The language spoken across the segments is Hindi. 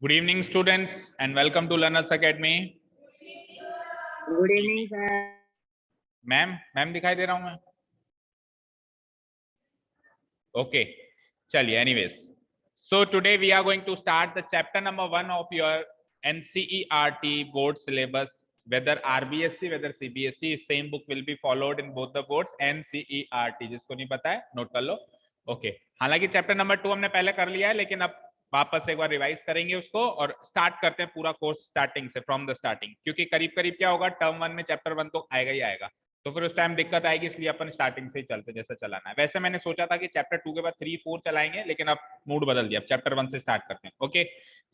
Good evening, students, and welcome to Learners Academy. Good evening sir. Ma'am दिखाई दे रहा हूं मैं? Okay, चलिए. Anyways, so today we are going to start the chapter number 1 of your NCERT board syllabus. Whether RBSC, whether CBSC, same book will be followed in both the boards. NCERT, जिसको नहीं पता है नोट कर लो. Okay, हालांकि चैप्टर नंबर 2 हमने पहले कर लिया है, लेकिन अब वापस एक बार रिवाइज करेंगे उसको और स्टार्ट करते हैं पूरा कोर्स स्टार्टिंग से, फ्रॉम द स्टार्टिंग. क्योंकि करीब करीब क्या होगा, टर्म 1 में चैप्टर 1 तो आएगा ही आएगा, तो फिर उस टाइम दिक्कत आएगी, इसलिए अपन स्टार्टिंग से ही चलते जैसे चलाना है. वैसे मैंने सोचा था कि चैप्टर 2 के बाद 3, 4 चलाएंगे, लेकिन अब मूड बदल दिया, अब चैप्टर 1 से स्टार्ट करते हैं. Okay,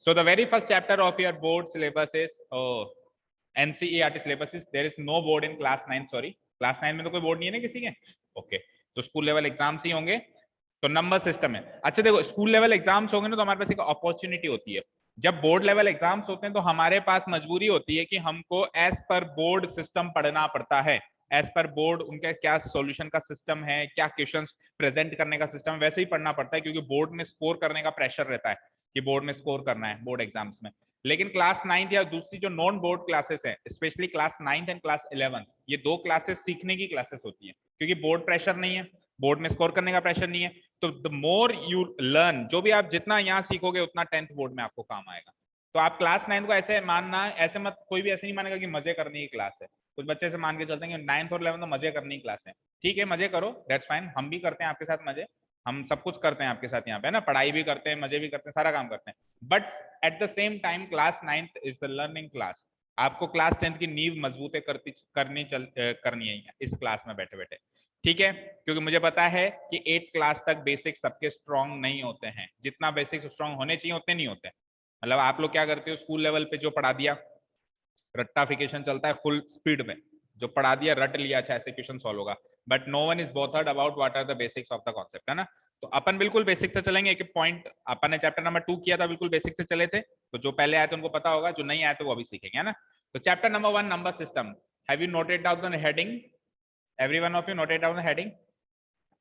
so the very first chapter of your board syllabus is NCERT syllabus is there is no board in class 9. Sorry, class 9 में तो कोई बोर्ड नहीं है ना किसी के. ओके, तो स्कूल लेवल एग्जाम्स ही होंगे. तो नंबर सिस्टम है. अच्छा देखो, स्कूल लेवल एग्जाम्स होंगे ना तो हमारे पास एक अपॉर्चुनिटी होती है. जब बोर्ड लेवल एग्जाम्स होते हैं तो हमारे पास मजबूरी होती है कि हमको एज पर बोर्ड सिस्टम पढ़ना पड़ता है. एज पर बोर्ड उनका क्या सॉल्यूशन का सिस्टम है, क्या क्वेश्चंस प्रेजेंट करने का सिस्टम, वैसे ही पढ़ना पड़ता है, क्योंकि बोर्ड में स्कोर करने का प्रेशर रहता है कि बोर्ड में स्कोर करना है बोर्ड एग्जाम्स में. लेकिन क्लास 9 या दूसरी जो नॉन बोर्ड क्लासेस है, स्पेशली क्लास 9 एंड क्लास 11, ये दो क्लासेस सीखने की क्लासेस होती है, क्योंकि बोर्ड प्रेशर नहीं है, बोर्ड में स्कोर करने का प्रेशर नहीं है. तो द मोर यू लर्न, जो भी आप जितना यहाँ सीखोगे उतना 10th बोर्ड में आपको काम आएगा. तो आप क्लास 9 को ऐसे मानना, ऐसे मत, कोई भी ऐसे नहीं मानेगा कि मजे करने की क्लास है. कुछ बच्चे से मान के चलते हैं कि 9th और 11th तो मजे करने की क्लास है. ठीक है, मजे करो, दैट्स फाइन, हम भी करते हैं आपके साथ मजे, हम सब कुछ करते हैं आपके साथ यहाँ पे ना, पढ़ाई भी करते हैं, मजे भी करते हैं, सारा काम करते हैं. But at the same time class 9th is the learning class. आपको क्लास 10th की नींव मजबूत करनी है इस क्लास में बैठे बैठे. ठीक है, क्योंकि मुझे पता है कि 8th क्लास तक बेसिक सबके स्ट्रांग नहीं होते हैं, जितना बेसिक स्ट्रांग होने चाहिए उतने नहीं होते. मतलब आप लोग क्या करते हो, स्कूल लेवल पे जो पढ़ा दिया, रट्टाफिकेशन चलता है फुल स्पीड में, जो पढ़ा दिया रट लिया, अच्छा ऐसे क्वेश्चन सॉल्व होगा. But no one is bothered about what are the basics of the concept, है ना. तो अपन बिल्कुल बेसिक से चलेंगे. एक पॉइंट अपन ने चैप्टर नंबर 2 किया था, बिल्कुल बेसिक से चले थे, तो जो पहले आए थे उनको पता होगा, जो नहीं आए थे वो अभी सीखेंगे, है ना. तो chapter number 1 number system, have you noted down the heading? Every one of you noted down the heading?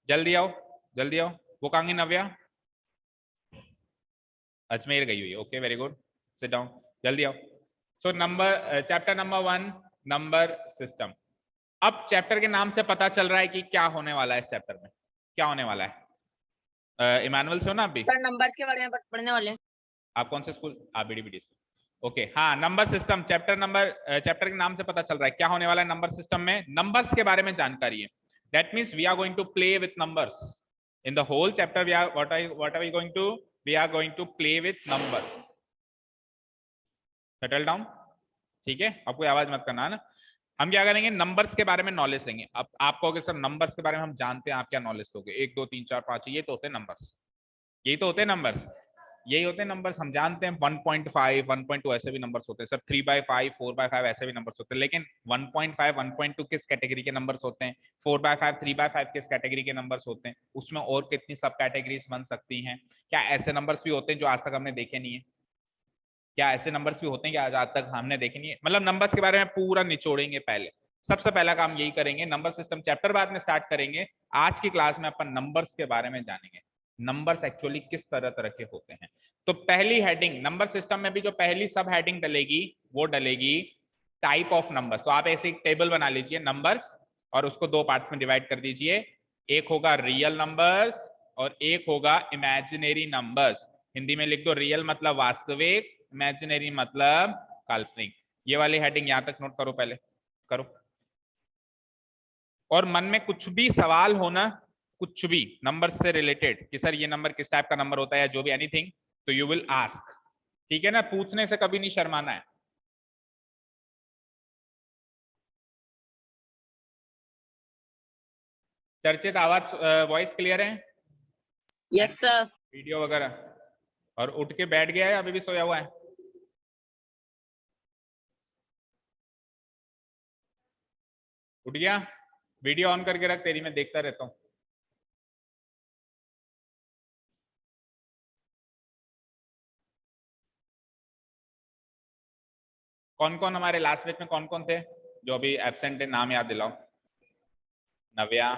जल्दी आओ, जल्दी आओ. वो कहांगी नव्या? अजमेर गई हुई है. Okay, very good, sit down, जल्दी आओ. So number, chapter number 1 number system. अब चैप्टर के नाम से पता चल रहा है कि क्या होने वाला है इस चैप्टर में. क्या होने वाला है? इमानुअल से हो ना आप भी? नंबर्स के बारे में पढ़ने वाले हैं. आप कौन से स्कूल? आप BDBD से. ओके, हाँ, नंबर सिस्टम चैप्टर के नाम से पता चल रहा है क्या होने वाला है. नंबर सिस्टम में नंबर्स के बारे में जानकारी है. That means we are going to play with numbers in the whole chapter. We are what are we going to, we are going to play with numbers. Settle down, ठीक है, आपको आवाज मत करना है ना. हम क्या करेंगे, नंबर्स के बारे में नॉलेज लेंगे. अब आप कहोगे सर नंबर्स के बारे में हम जानते हैं, आप क्या नॉलेज दोगे? 1 2 3 4 5, ये तो होते हैं नंबर्स, यही तो होते हैं नंबर्स, यही होते हैं नंबर्स, हम जानते हैं. 1.5 1.2 ऐसे भी नंबर्स होते हैं सर. 3/5 4/5 ऐसे भी नंबर्स होते हैं. लेकिन 1.5 1.2 किस कैटेगरी के नंबर्स होते हैं? 4/5 3/5 किस कैटेगरी के नंबर्स होते हैं? उसमें और कितनी सब कैटेगरीज बन सकती हैं? क्या ऐसे नंबर्स भी होते हैं जो आज तक हमने देखे नहीं है? क्या ऐसे नंबर्स भी होते हैं कि आज तक हमने देखे नहीं है? मतलब नंबर्स के बारे में पूरा निचोड़ेंगे. पहले सबसे पहला काम यही करेंगे. नंबर सिस्टम चैप्टर बाद में स्टार्ट करेंगे. आज की क्लास में अपन नंबर्स के बारे में जानेंगे, नंबर्स एक्चुअली किस तरह तरह के होते हैं. तो पहली हेडिंग नंबर सिस्टम में भी जो पहली सब हेडिंग डलेगी वो डलेगी टाइप ऑफ नंबर्स. तो आप ऐसे एक टेबल बना लीजिए नंबर्स, और उसको 2 पार्ट्स में डिवाइड कर दीजिए. एक होगा रियल नंबर्स और एक होगा इमेजिनरी नंबर्स. हिंदी में लिख दो, रियल मतलब वास्तविक, इमेजिनरी मतलब काल्पनिक. ये वाली हेडिंग यहां तक नोट करो, पहले करो. और मन में कुछ भी सवाल होना, कुछ भी नंबर से रिलेटेड कि सर ये नंबर किस टाइप का नंबर होता है, या जो भी एनीथिंग, तो यू विल आस्क. ठीक है ना, पूछने से कभी नहीं शर्माना है. चर्चित आवाज, वॉइस क्लियर है? Yes sir. वीडियो वगैरह? और उठ के बैठ गया है, अभी भी सोया हुआ है? उठ गया? वीडियो ऑन करके रख, तेरी मैं देखता रहता हूँ. कौन कौन हमारे लास्ट वीक में कौन कौन थे जो अभी एब्सेंट है? नाम याद दिलाओ. नव्या,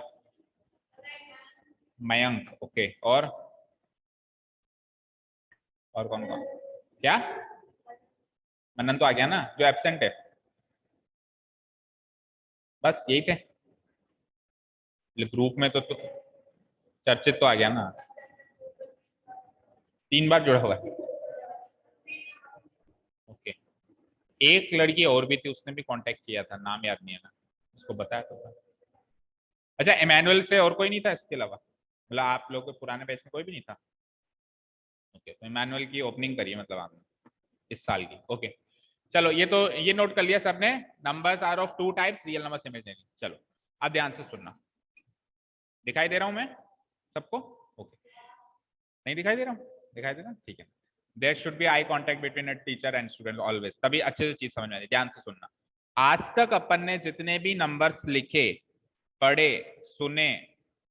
मयंक, ओके, और कौन कौन? क्या मनन तो आ गया ना, जो एब्सेंट है, बस यही थे ग्रुप में तो चर्चित तो आ गया ना, 3 बार जुड़ा हुआ है। ओके, एक लड़की और भी थी, उसने भी कांटेक्ट किया था, नाम याद नहीं है ना, उसको बताया तो था। अच्छा, इमैनुअल से और कोई नहीं था इसके अलावा, मतलब आप लोग के पुराने बैच में कोई भी नहीं था? ओके, तो इमैनुअल की ओपनिंग करिए मतलब आपने इस साल की। ओके, चलो ये तो ये नोट कर लिया सबने, numbers are of 2 types, real numbers, imaginary. चलो अब ध्यान से सुनना, दिखाई दे रहा हूं मैं सबको? ओके, नहीं दिखाई दे रहा हूँ? दिखाई दे रहा, ठीक है। There should be eye contact between a teacher and student always, तभी अच्छे से चीज समझ में आती है। ध्यान से सुनना, आज तक अपन ने जितने भी नंबर्स लिखे, पढ़े, सुने,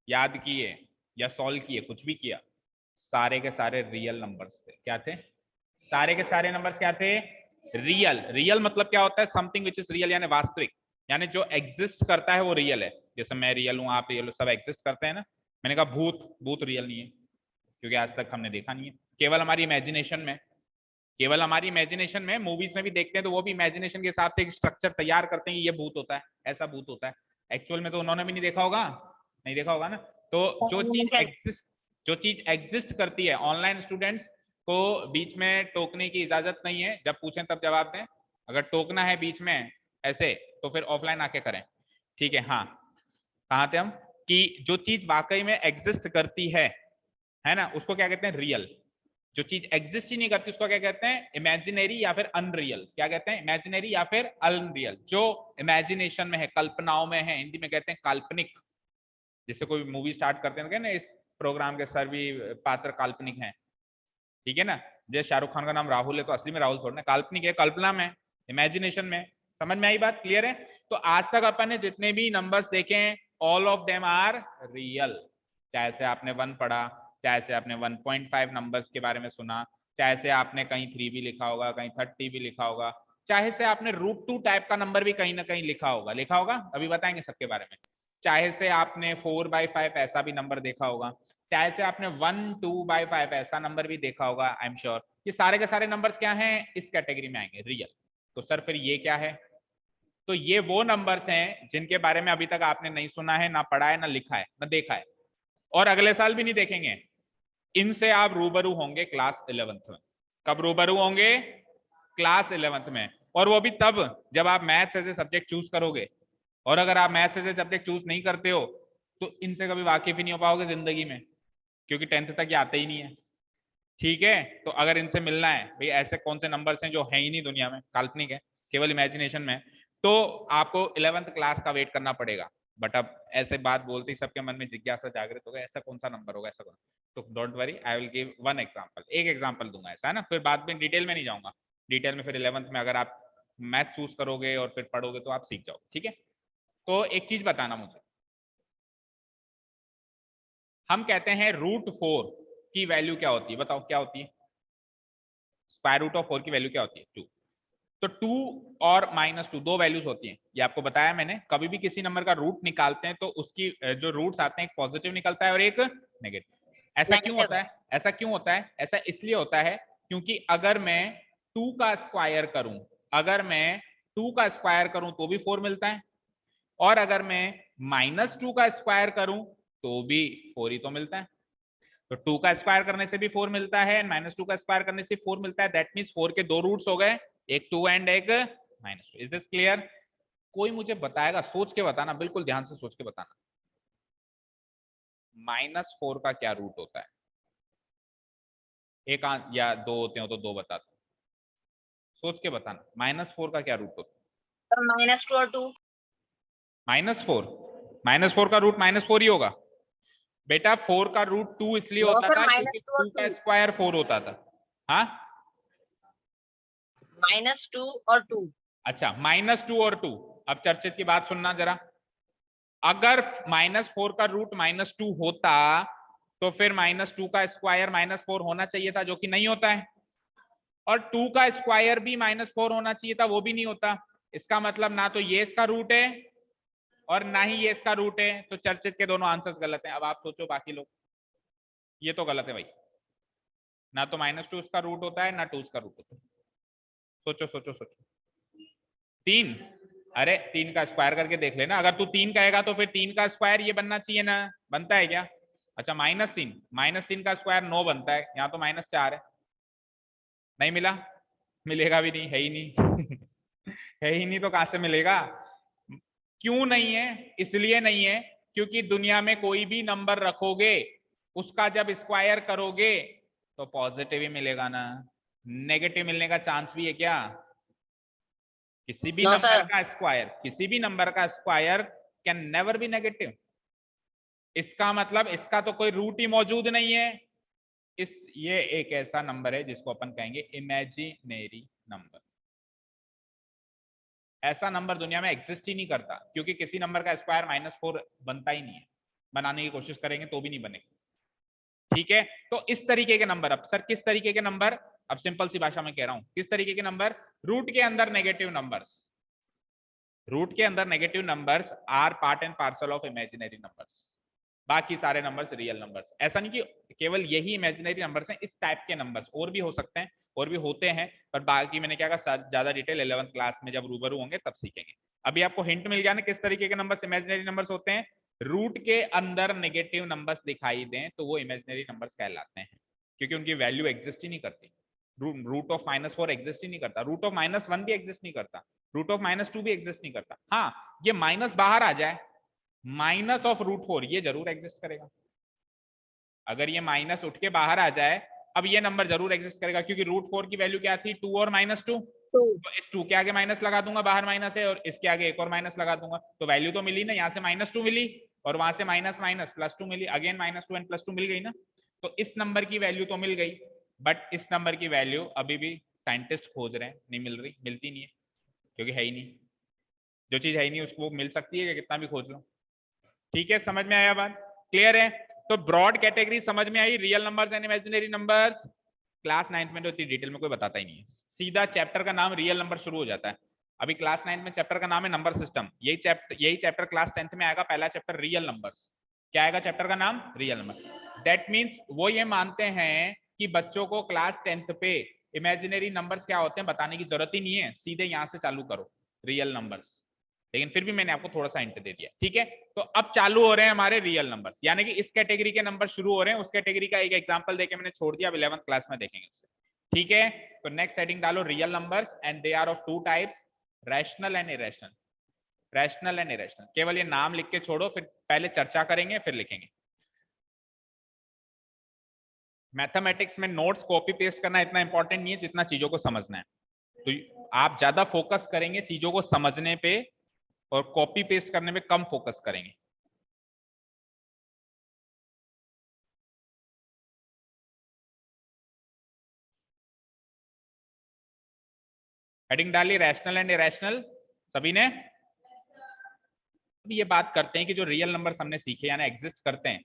याद किए या सॉल्व किए, कुछ भी किया, सारे के सारे रियल नंबर्स थे। क्या थे? सारे के सारे नंबर्स क्या थे? रियल। रियल मतलब क्या होता है? समथिंग विच इज रियल, यानी वास्तविक, यानी जो एग्जिस्ट करता है वो रियल है। जैसे मैं रियल हूं, आप रियल हो, सब एग्जिस्ट करते हैं ना। मैंने कहा भूत, भूत रियल नहीं है क्योंकि आज तक हमने देखा नहीं है, केवल हमारी इमेजिनेशन में, केवल हमारी इमेजिनेशन में। मूवीज में भी देखते हैं तो वो भी इमेजिनेशन के हिसाब से एक स्ट्रक्चर तैयार करते हैं, ये भूत होता है, ऐसा भूत होता है। एक्चुअल में तो उन्होंने भी नहीं देखा होगा, नहीं देखा होगा ना। तो जो चीज एग्जिस्ट करती है, ऑनलाइन स्टूडेंट्स को बीच में टोकने की इजाजत नहीं है, जब पूछें तब जवाब दें। अगर टोकना है बीच में ऐसे तो फिर ऑफलाइन आके करें, ठीक है? हाँ, कहाँ थे हम? कि जो चीज वाकई में एग्जिस्ट करती है ना, उसको क्या कहते हैं? रियल। जो चीज एग्जिस्ट ही नहीं करती उसको क्या कहते हैं? इमेजिनरी या फिर अनरियल। क्या कहते हैं? इमेजिनरी या फिर अनरियल। जो इमेजिनेशन में है, कल्पनाओं में है, हिंदी में कहते हैं काल्पनिक। जैसे कोई मूवी स्टार्ट करते हैं ना, इस प्रोग्राम के सभी पात्र काल्पनिक हैं, ठीक है ना। जैसे शाहरुख खान का नाम राहुल है तो असली में राहुल थोड़ा ना, काल्पनिक है, कल्पना में, इमेजिनेशन में। समझ में आई बात? क्लियर है? तो आज तक अपन ने जितने भी नंबर्स देखे हैं, all of them are real. चाहे से आपने 1 पढ़ा, चाहे से आपने 1.5 नंबर्स के बारे में सुना, चाहे से आपने कहीं 3 भी लिखा होगा, कहीं 30 भी लिखा होगा, चाहे से आपने √2 टाइप का नंबर भी कहीं ना कहीं लिखा होगा, अभी बताएंगे सबके बारे में। चाहे से आपने 4/5 ऐसा भी नंबर देखा होगा, चाहे से आपने 1/2/5 ऐसा नंबर भी देखा होगा, आई एम श्योर। ये सारे के सारे नंबर्स क्या हैं? इस कैटेगरी में आएंगे, रियल। तो सर फिर ये क्या है? तो ये वो नंबर्स हैं जिनके बारे में अभी तक आपने नहीं सुना है, ना पढ़ा है, ना लिखा है, ना देखा है, और अगले साल भी नहीं देखेंगे। इनसे आप रूबरू होंगे क्लास 11th में। कब रूबरू होंगे? क्लास 11th में। और वो भी तब जब आप maths as a subject choose करोगे। और अगर आप maths as a subject choose नहीं करते हो तो इनसे कभी वाकिफ ही नहीं हो पाओगे जिंदगी में, क्योंकि 10th तक ये आते ही नहीं है, ठीक है। तो अगर इनसे मिलना है भाई, ऐसे कौन से नंबर्स हैं जो है ही नहीं दुनिया में, काल्पनिक है, केवल इमेजिनेशन में, तो आपको 11th क्लास का वेट करना पड़ेगा। बट अब ऐसे बात बोलते ही सबके मन में जिज्ञासा जागृत होगा, ऐसा कौन सा नंबर होगा, ऐसा कौन। तो don't worry, I will give 1 example, एक एग्जांपल दूंगा ऐसा, है ना। फिर बाद में डिटेल में नहीं जाऊंगा, डिटेल में फिर 11th में अगर आप मैथ चूज करोगे और फिर पढ़ोगे तो आप सीख जाओगे, ठीक है। तो एक चीज बताना मुझे, हम कहते हैं √4 की वैल्यू क्या होती है? बताओ क्या होती है? √4 की वैल्यू क्या होती है? 2। तो 2 और -2 दो वैल्यूज होती हैं, ये आपको बताया मैंने। कभी भी किसी नंबर का रूट निकालते हैं तो उसकी जो रूट्स आते हैं, एक पॉजिटिव निकलता है और एक नेगेटिव। ऐसा क्यों होता है? ऐसा क्यों होता है? ऐसा इसलिए होता है क्योंकि अगर मैं 2 का स्क्वायर करूं, अगर मैं 2 का स्क्वायर करूं तो भी 4 मिलता है, और अगर मैं -2 का स्क्वायर करूं तो भी 4 ही तो मिलता है। तो 2 का स्क्वायर करने से भी 4 मिलता है, -2 का स्क्वायर करने से 4 मिलता है। दैट मीन्स 4 के 2 रूट्स हो गए, एक 2 एंड एक -2। Is this clear? कोई मुझे बताएगा? सोच के बताना, बिल्कुल ध्यान से सोच के बताना, -4 का क्या रूट होता है? एक या दो होते हो तो दो बता दो, सोच के बताना, -4 का क्या रूट होता सर -2 और 2। है? -4 का रूट -4 ही होगा बेटा। 4 का रूट 2 इसलिए नो होता सर, था क्योंकि -2 और 2 का 2। स्क्वायर 4 होता था। हाँ, -2 और 2। अच्छा, -2 और 2। अब चर्चित की बात सुनना जरा, अगर -4 का रूट -2 होता तो फिर -2 का स्क्वायर -4 होना चाहिए था, जो कि नहीं होता है, और 2 का स्क्वायर भी -4 होना चाहिए था, वो भी नहीं होता। इसका मतलब ना तो ये इसका रूट है और ना ही ये इसका रूट है, तो चर्चित के दोनों आंसर्स गलत हैं। अब आप सोचो बाकी लोग, ये तो गलत है भाई, ना तो -2 उसका रूट होता है, ना 2 उसका रूट होता है। सोचो सोचो सोचो। 3, अरे 3 का स्क्वायर करके देख लेना। अगर तू 3 कहेगा तो फिर 3 का स्क्वायर ये बनना चाहिए ना, बनता है क्या? अच्छा -3 का स्क्वायर 9 बनता है, यहाँ तो -4 है। नहीं मिला, मिलेगा भी नहीं, है ही नहीं। है ही नहीं तो कहां से मिलेगा? क्यों नहीं है? इसलिए नहीं है क्योंकि दुनिया में कोई भी नंबर रखोगे उसका जब स्क्वायर करोगे तो पॉजिटिव ही मिलेगा ना, नेगेटिव मिलने का चांस भी है क्या? किसी भी नो नंबर सर। का स्क्वायर, किसी भी नंबर का square can never be negative. इसका मतलब इसका तो कोई रूट ही मौजूद नहीं है। ये एक ऐसा नंबर है जिसको अपन कहेंगे इमेजिनरी नंबर। ऐसा नंबर दुनिया में एग्जिस्ट ही नहीं करता, क्योंकि किसी नंबर का स्क्वायर -4 बनता ही नहीं है। बनाने की कोशिश करेंगे तो भी नहीं बनेगा। ठीक है, तो इस तरीके के नंबर, अब सर किस तरीके के नंबर? अब सिंपल सी भाषा में कह रहा हूं, किस तरीके के नंबर? रूट के अंदर नेगेटिव नंबर्स। रूट के अंदर negative numbers are part and parcel of imaginary numbers. बाकी सारे नंबर्स रियल नंबर्स। ऐसा नहीं कि केवल यही इमेजिनरी नंबर्स हैं, इस टाइप के नंबर्स और भी हो सकते हैं, और भी होते हैं, पर बाकी मैंने क्या कहा, ज्यादा डिटेल 11th क्लास में जब रूबरू होंगे तब सीखेंगे। अभी आपको हिंट मिल गया ना किस तरीके के नंबर्स इमेजिनरी नंबर्स होते हैं। रूट के अंदर नेगेटिव नंबर्स दिखाई दें तो वो इमेजिनरी नंबर्स कहलाते हैं, क्योंकि उनकी वैल्यू एग्जिस्ट ही नहीं करती। रूट ऑफ -4 एग्जिस्ट ही नहीं करता, रूट ऑफ -1 भी एग्जिस्ट नहीं करता, रूट ऑफ -2 भी एग्जिस्ट नहीं करता। हाँ, ये माइनस बाहर आ जाए, माइनस ऑफ √4 ये जरूर एग्जिस्ट करेगा। अगर ये माइनस उठ के बाहर आ जाए, अब ये नंबर जरूर एग्जिस्ट करेगा, क्योंकि √4 की वैल्यू क्या थी? 2 और -2। टू। तो इस 2 के आगे माइनस लगा दूंगा, बाहर माइनस है, और इसके आगे एक और माइनस लगा दूंगा, तो वैल्यू तो मिली ना, यहाँ से -2 मिली और वहां से माइनस माइनस +2 मिली, अगेन -2 एंड +2 मिल गई ना। तो इस नंबर की वैल्यू तो मिल गई, बट इस नंबर की वैल्यू अभी भी साइंटिस्ट खोज रहे हैं, नहीं मिल रही, मिलती नहीं है, क्योंकि है ही नहीं। जो चीज है ही नहीं उसको मिल सकती है कि कितना भी खोज लो। ठीक है, समझ में आया बात? क्लियर है? तो ब्रॉड कैटेगरी समझ में आई, real numbers and imaginary numbers. Class 9 में तो इतनी डिटेल में कोई बताता ही नहीं है, सीधा चैप्टर का नाम रियल नंबर शुरू हो जाता है। अभी क्लास 9 में चैप्टर का नाम है नंबर सिस्टम, यही चैप्टर क्लास 10th में आएगा, पहला चैप्टर रियल नंबर्स। क्या आएगा चैप्टर का नाम? Real number. दैट मीन्स वो ये मानते हैं कि बच्चों को क्लास 10th पे इमेजिनरी नंबर्स क्या होते हैं बताने की जरूरत ही नहीं है, सीधे यहां से चालू करो रियल नंबर्स। लेकिन फिर भी मैंने आपको थोड़ा सा हिंट दे दिया। ठीक है, तो अब चालू हो रहे हैं हमारे रियल नंबर्स, यानी कि इस कैटेगरी के नंबर शुरू हो रहे हैं। उस कैटेगरी का एक एग्जांपल देके मैंने छोड़ दिया, अब 11th क्लास में देखेंगे उससे। ठीक है, तो नेक्स्ट हेडिंग डालो real numbers and they are of 2 types, rational and irrational. Rational and irrational, केवल ये नाम लिख के छोड़ो, फिर पहले चर्चा करेंगे फिर लिखेंगे। मैथमेटिक्स में नोट्स कॉपी पेस्ट करना इतना इंपॉर्टेंट नहीं है जितना चीजों को समझना है। तो आप ज्यादा फोकस करेंगे चीजों को समझने पे और कॉपी पेस्ट करने में कम फोकस करेंगे। हेडिंग डाली रैशनल एंड इरेशनल, सभी ने? अभी ये बात करते हैं कि जो रियल नंबर्स हमने सीखे यानी एग्जिस्ट करते हैं,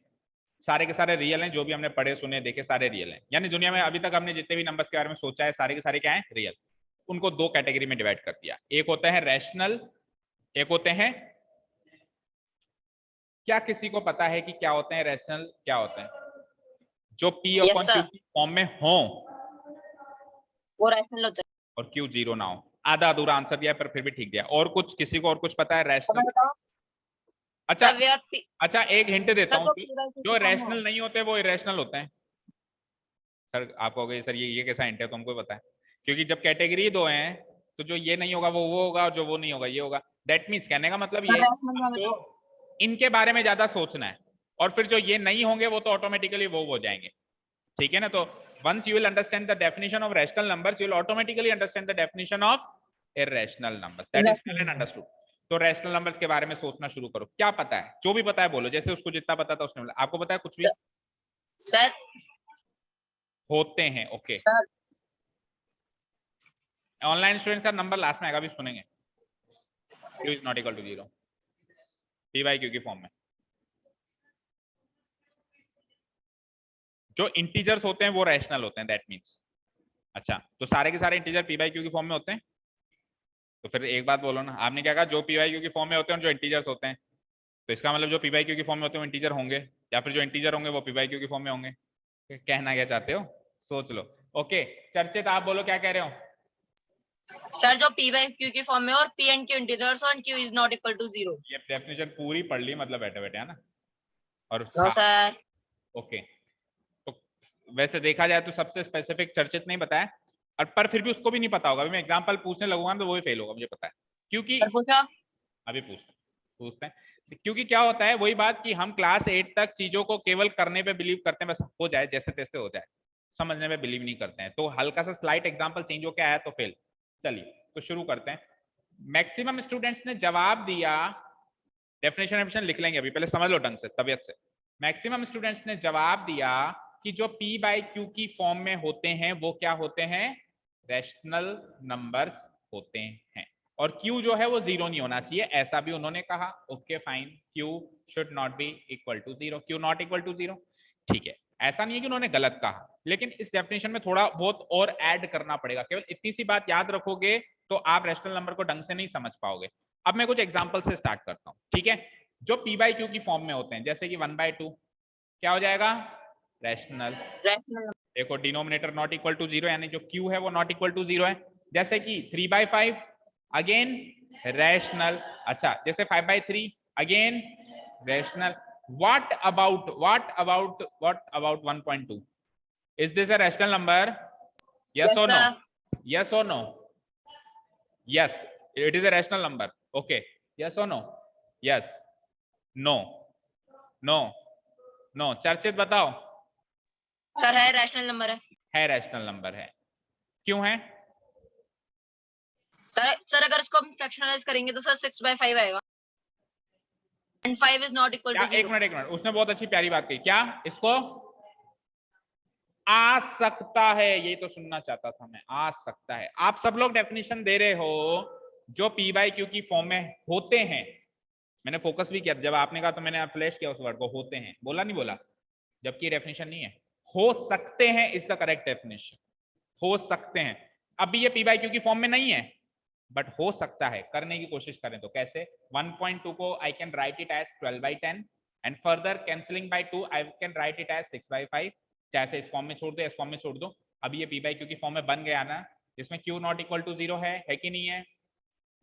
सारे के सारे रियल हैं, जो भी हमने पढ़े सुने देखे सारे रियल हैं। यानी दुनिया में अभी तक हमने जितने भी नंबर्स के बारे में सोचा है सारे के सारे क्या हैं? रियल। उनको 2 कैटेगरी में डिवाइड कर दिया, एक होते हैं रैशनल, एक होते हैं, क्या किसी को पता है कि क्या होते हैं रैशनल, क्या होते हैं? जो P yes upon sir, Q की फॉर्म में हो वो रैशनल होता है। और Q 0 ना हो। आधा अधूरा आंसर दिया पर फिर भी ठीक दिया। और कुछ किसी को और कुछ पता है तो मैं रैशनल? बताऊं अच्छा, सर, वे आर अच्छा एक हिंट देता सर हूँ, वो P by Q जो की फॉर्म में हो। रैशनल नहीं होते वो इरेशनल होते हैं। सर आप कहोगे सर ये कैसा हिंट है, तुमको पता है? क्योंकि जब कैटेगरी 2 हैं तो जो ये नहीं होगा वो होगा, और जो वो नहीं होगा ये होगा। दैट मीन्स कहने का मतलब सर ये है रैशनल में आपको बताओ। इनके बारे में ज्यादा सोचना है, और फिर जो ये नहीं होंगे वो तो ऑटोमेटिकली वो हो जाएंगे। ठीक है ना? तो once you will understand the definition of rational numbers, you will automatically understand the definition of irrational numbers. That is well and understood. तो रैशनल नंबर्स के बारे में सोचना शुरू करो। क्या पता है? जो भी पता है बोलो, जैसे उसको जितना पता था उसने बोला। आपको पता है कुछ भी? सर होते हैं। ओके, सर ऑनलाइन स्टूडेंट का नंबर लास्ट में आएगा, भी सुनेंगे। Q is not equal to 0 P by Q की फॉर्म में। जो इंटीजर्स होते हैं वो रैशनल होते हैं, दैट मीन्स। अच्छा, तो सारे के सारे इंटीजर P by Q की फॉर्म में होते हैं? तो फिर एक बात बोलो ना, आपने क्या कहा? जो P by Q की फॉर्म में होते हैं और जो इंटीजर्स होते हैं, तो इसका मतलब जो P by Q की फॉर्म में होते हैं वो इंटीजर होंगे, या फिर जो इंटीजर होंगे वो P by Q की फॉर्म में होंगे। कहना क्या चाहते हो? सोच लो। ओके चर्चित आप बोलो क्या कह रहे हो? सर जो P by Q की फॉर्म में और P and Q integers on Q is not equal to 0. ये डेफिनेशन पूरी पढ़ ली मतलब बैठे बैठे, है ना? और नो सर। ओके तो वैसे देखा जाए तो सबसे स्पेसिफिक चर्चित नहीं बताया, और पर फिर भी उसको भी नहीं पता होगा। अभी मैं एग्जांपल पूछने लगूंगा तो वो भी फेल होगा, मुझे पता है। क्योंकि सर पूछा। अभी पूछते हैं क्योंकि क्या होता है वही बात कि हम क्लास 8 तक चीजों को केवल करने पे बिलीव करते हैं, बस हो जाए जैसे तैसे हो जाए, समझने में बिलीव नहीं करते हैं। तो हल्का सा स्लाइड एग्जांपल चेंज होकर आया तो फेल। चलिए तो शुरू करते हैं। मैक्सिमम स्टूडेंट्स ने जवाब दिया, डेफिनेशन लिख लेंगे अभी, पहले समझ लो ढंग से तबियत से। मैक्सिमम स्टूडेंट्स ने जवाब दिया कि जो P by Q की फॉर्म में होते हैं वो क्या होते हैं? रैशनल नंबर्स होते हैं। और Q जो है वो जीरो नहीं होना चाहिए, ऐसा भी उन्होंने कहा। Okay fine, Q should not be equal to zero, Q not equal to zero. ठीक है, ऐसा नहीं है कि उन्होंने गलत कहा, लेकिन इस डेफिनेशन में थोड़ा बहुत और ऐड करना पड़ेगा। केवल इतनी सी बात याद रखोगे तो आप रैशनल नंबर को ढंग से नहीं समझ पाओगे। अब मैं कुछ एग्जांपल से स्टार्ट करता हूं, ठीक है? जो P by Q की फॉर्म में होते हैं, जैसे कि 1/2 क्या हो जाएगा? रैशनल। रैशनल। देखो denominator not equal to zero, यानी जो Q है वो नॉट इक्वल टू जीरो है। जैसे कि 3/5 अगेन रैशनल। अच्छा जैसे 5/3 again rational. what about 1.2? is this a rational number? yes yes or no? Sir. yes or no? yes, it is a rational number. okay, yes or no? yes, no, no, no। चर्चित बताओ। सर है रैशनल नंबर है रैशनल नंबर है। क्यों है? सर अगर इसको हम फ्रैक्शनलाइज करेंगे तो सर 6/5 आएगा and 5 is not equal क्या? to एक 0. मिनट, उसने बहुत अच्छी प्यारी बात कही। क्या? इसको आ सकता है, ये तो सुनना चाहता था मैं, आ सकता है। आप सब लोग डेफिनेशन दे रहे हो जो P by Q की फॉर्म में होते हैं। मैंने फोकस भी किया, जब आपने कहा तो मैंने फ्लैश किया उस वर्ड को, होते हैं, बोला नहीं बोला? जबकि डेफिनेशन नहीं है, हो सकते हैं इज द करेक्ट डेफिनेशन। हो सकते हैं। अभी ये P by Q की फॉर्म में नहीं है, बट हो सकता है। करने की कोशिश करें तो कैसे? 1.2 को I can write it as 12/10 and further cancelling by 2 I can write it as 6/5। चाहे इस फॉर्म में छोड़ दो, इस फॉर्म में छोड़ दो। अभी ये P by Q की फॉर्म में बन गया ना, जिसमें Q not equal to zero है कि नहीं है?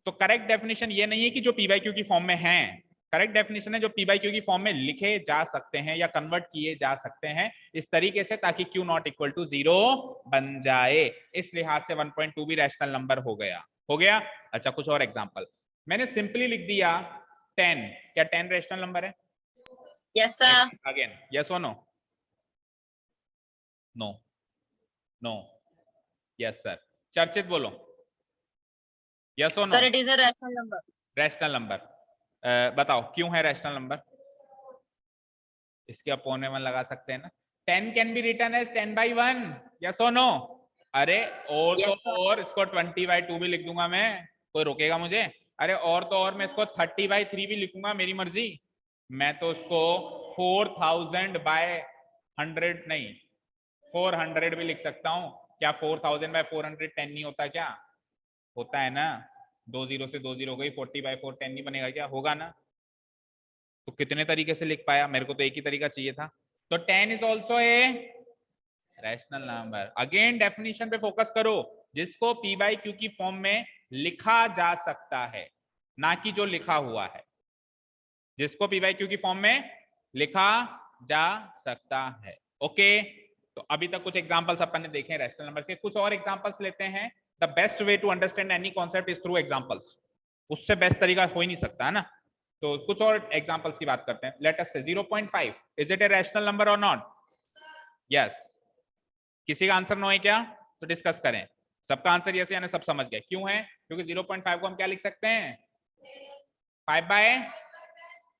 तो करेक्ट डेफिनेशन ये नहीं है कि जो P by Q की फॉर्म में है। करेक्ट डेफिनेशन है जो P by Q की फॉर्म में लिखे जा सकते हैं या कन्वर्ट किए जा सकते हैं इस तरीके से, ताकि Q not equal to zero बन जाए। इस लिहाज से 1.2 भी रैशनल नंबर हो गया। अच्छा कुछ और एग्जांपल। मैंने सिंपली लिख दिया 10। क्या 10 रैशनल नंबर है? Yes sir. अगेन यस और no? No, no, yes sir. Charchit बोलो यस और no? Sir it is a rational number. Rational number. बताओ क्यों है रैशनल नंबर? इसके अपोने में लगा सकते हैं ना। 10 can be written as 10/1, yes और नो? अरे और तो यस सर। और इसको 20/2 भी लिख दूंगा मैं, कोई रोकेगा मुझे? अरे और तो और मैं इसको 30/3 भी लिखूंगा, मेरी मर्जी। मैं तो इसको 4000/100 नहीं, 400 भी लिख सकता हूँ। क्या 4000/400 10 नहीं होता? क्या होता है ना? 2 0 से 2 0 हो गई, 40/4 10 नहीं बनेगा क्या? होगा ना? तो कितने तरीके से लिख पाया? मेरे को तो एक ही तरीका चाहिए था। तो 10 is also a rational number. Again definition पे फोकस करो, जिसको P by Q की फॉर्म में लिखा जा सकता है, ना कि जो लिखा हुआ है। जिसको P by Q की फॉर्म में लिखा जा सकता है। ओके तो अभी तक कुछ एग्जांपल्स अपन ने देखे हैं रैशनल नंबर के। कुछ और एग्जांपल्स लेते हैं। The best way to understand any concept is through examples. उससे बेस्ट तरीका हो ही नहीं सकता, है ना? तो कुछ और एग्जांपल्स की बात करते हैं। लेट अस से 0.5 is it A rational number और नॉट? यस। किसी का आंसर नो है क्या? तो डिस्कस करें। सबका आंसर यस यानी सब समझ गए। क्यों है? क्योंकि 0.5 को हम क्या लिख सकते हैं? 5/10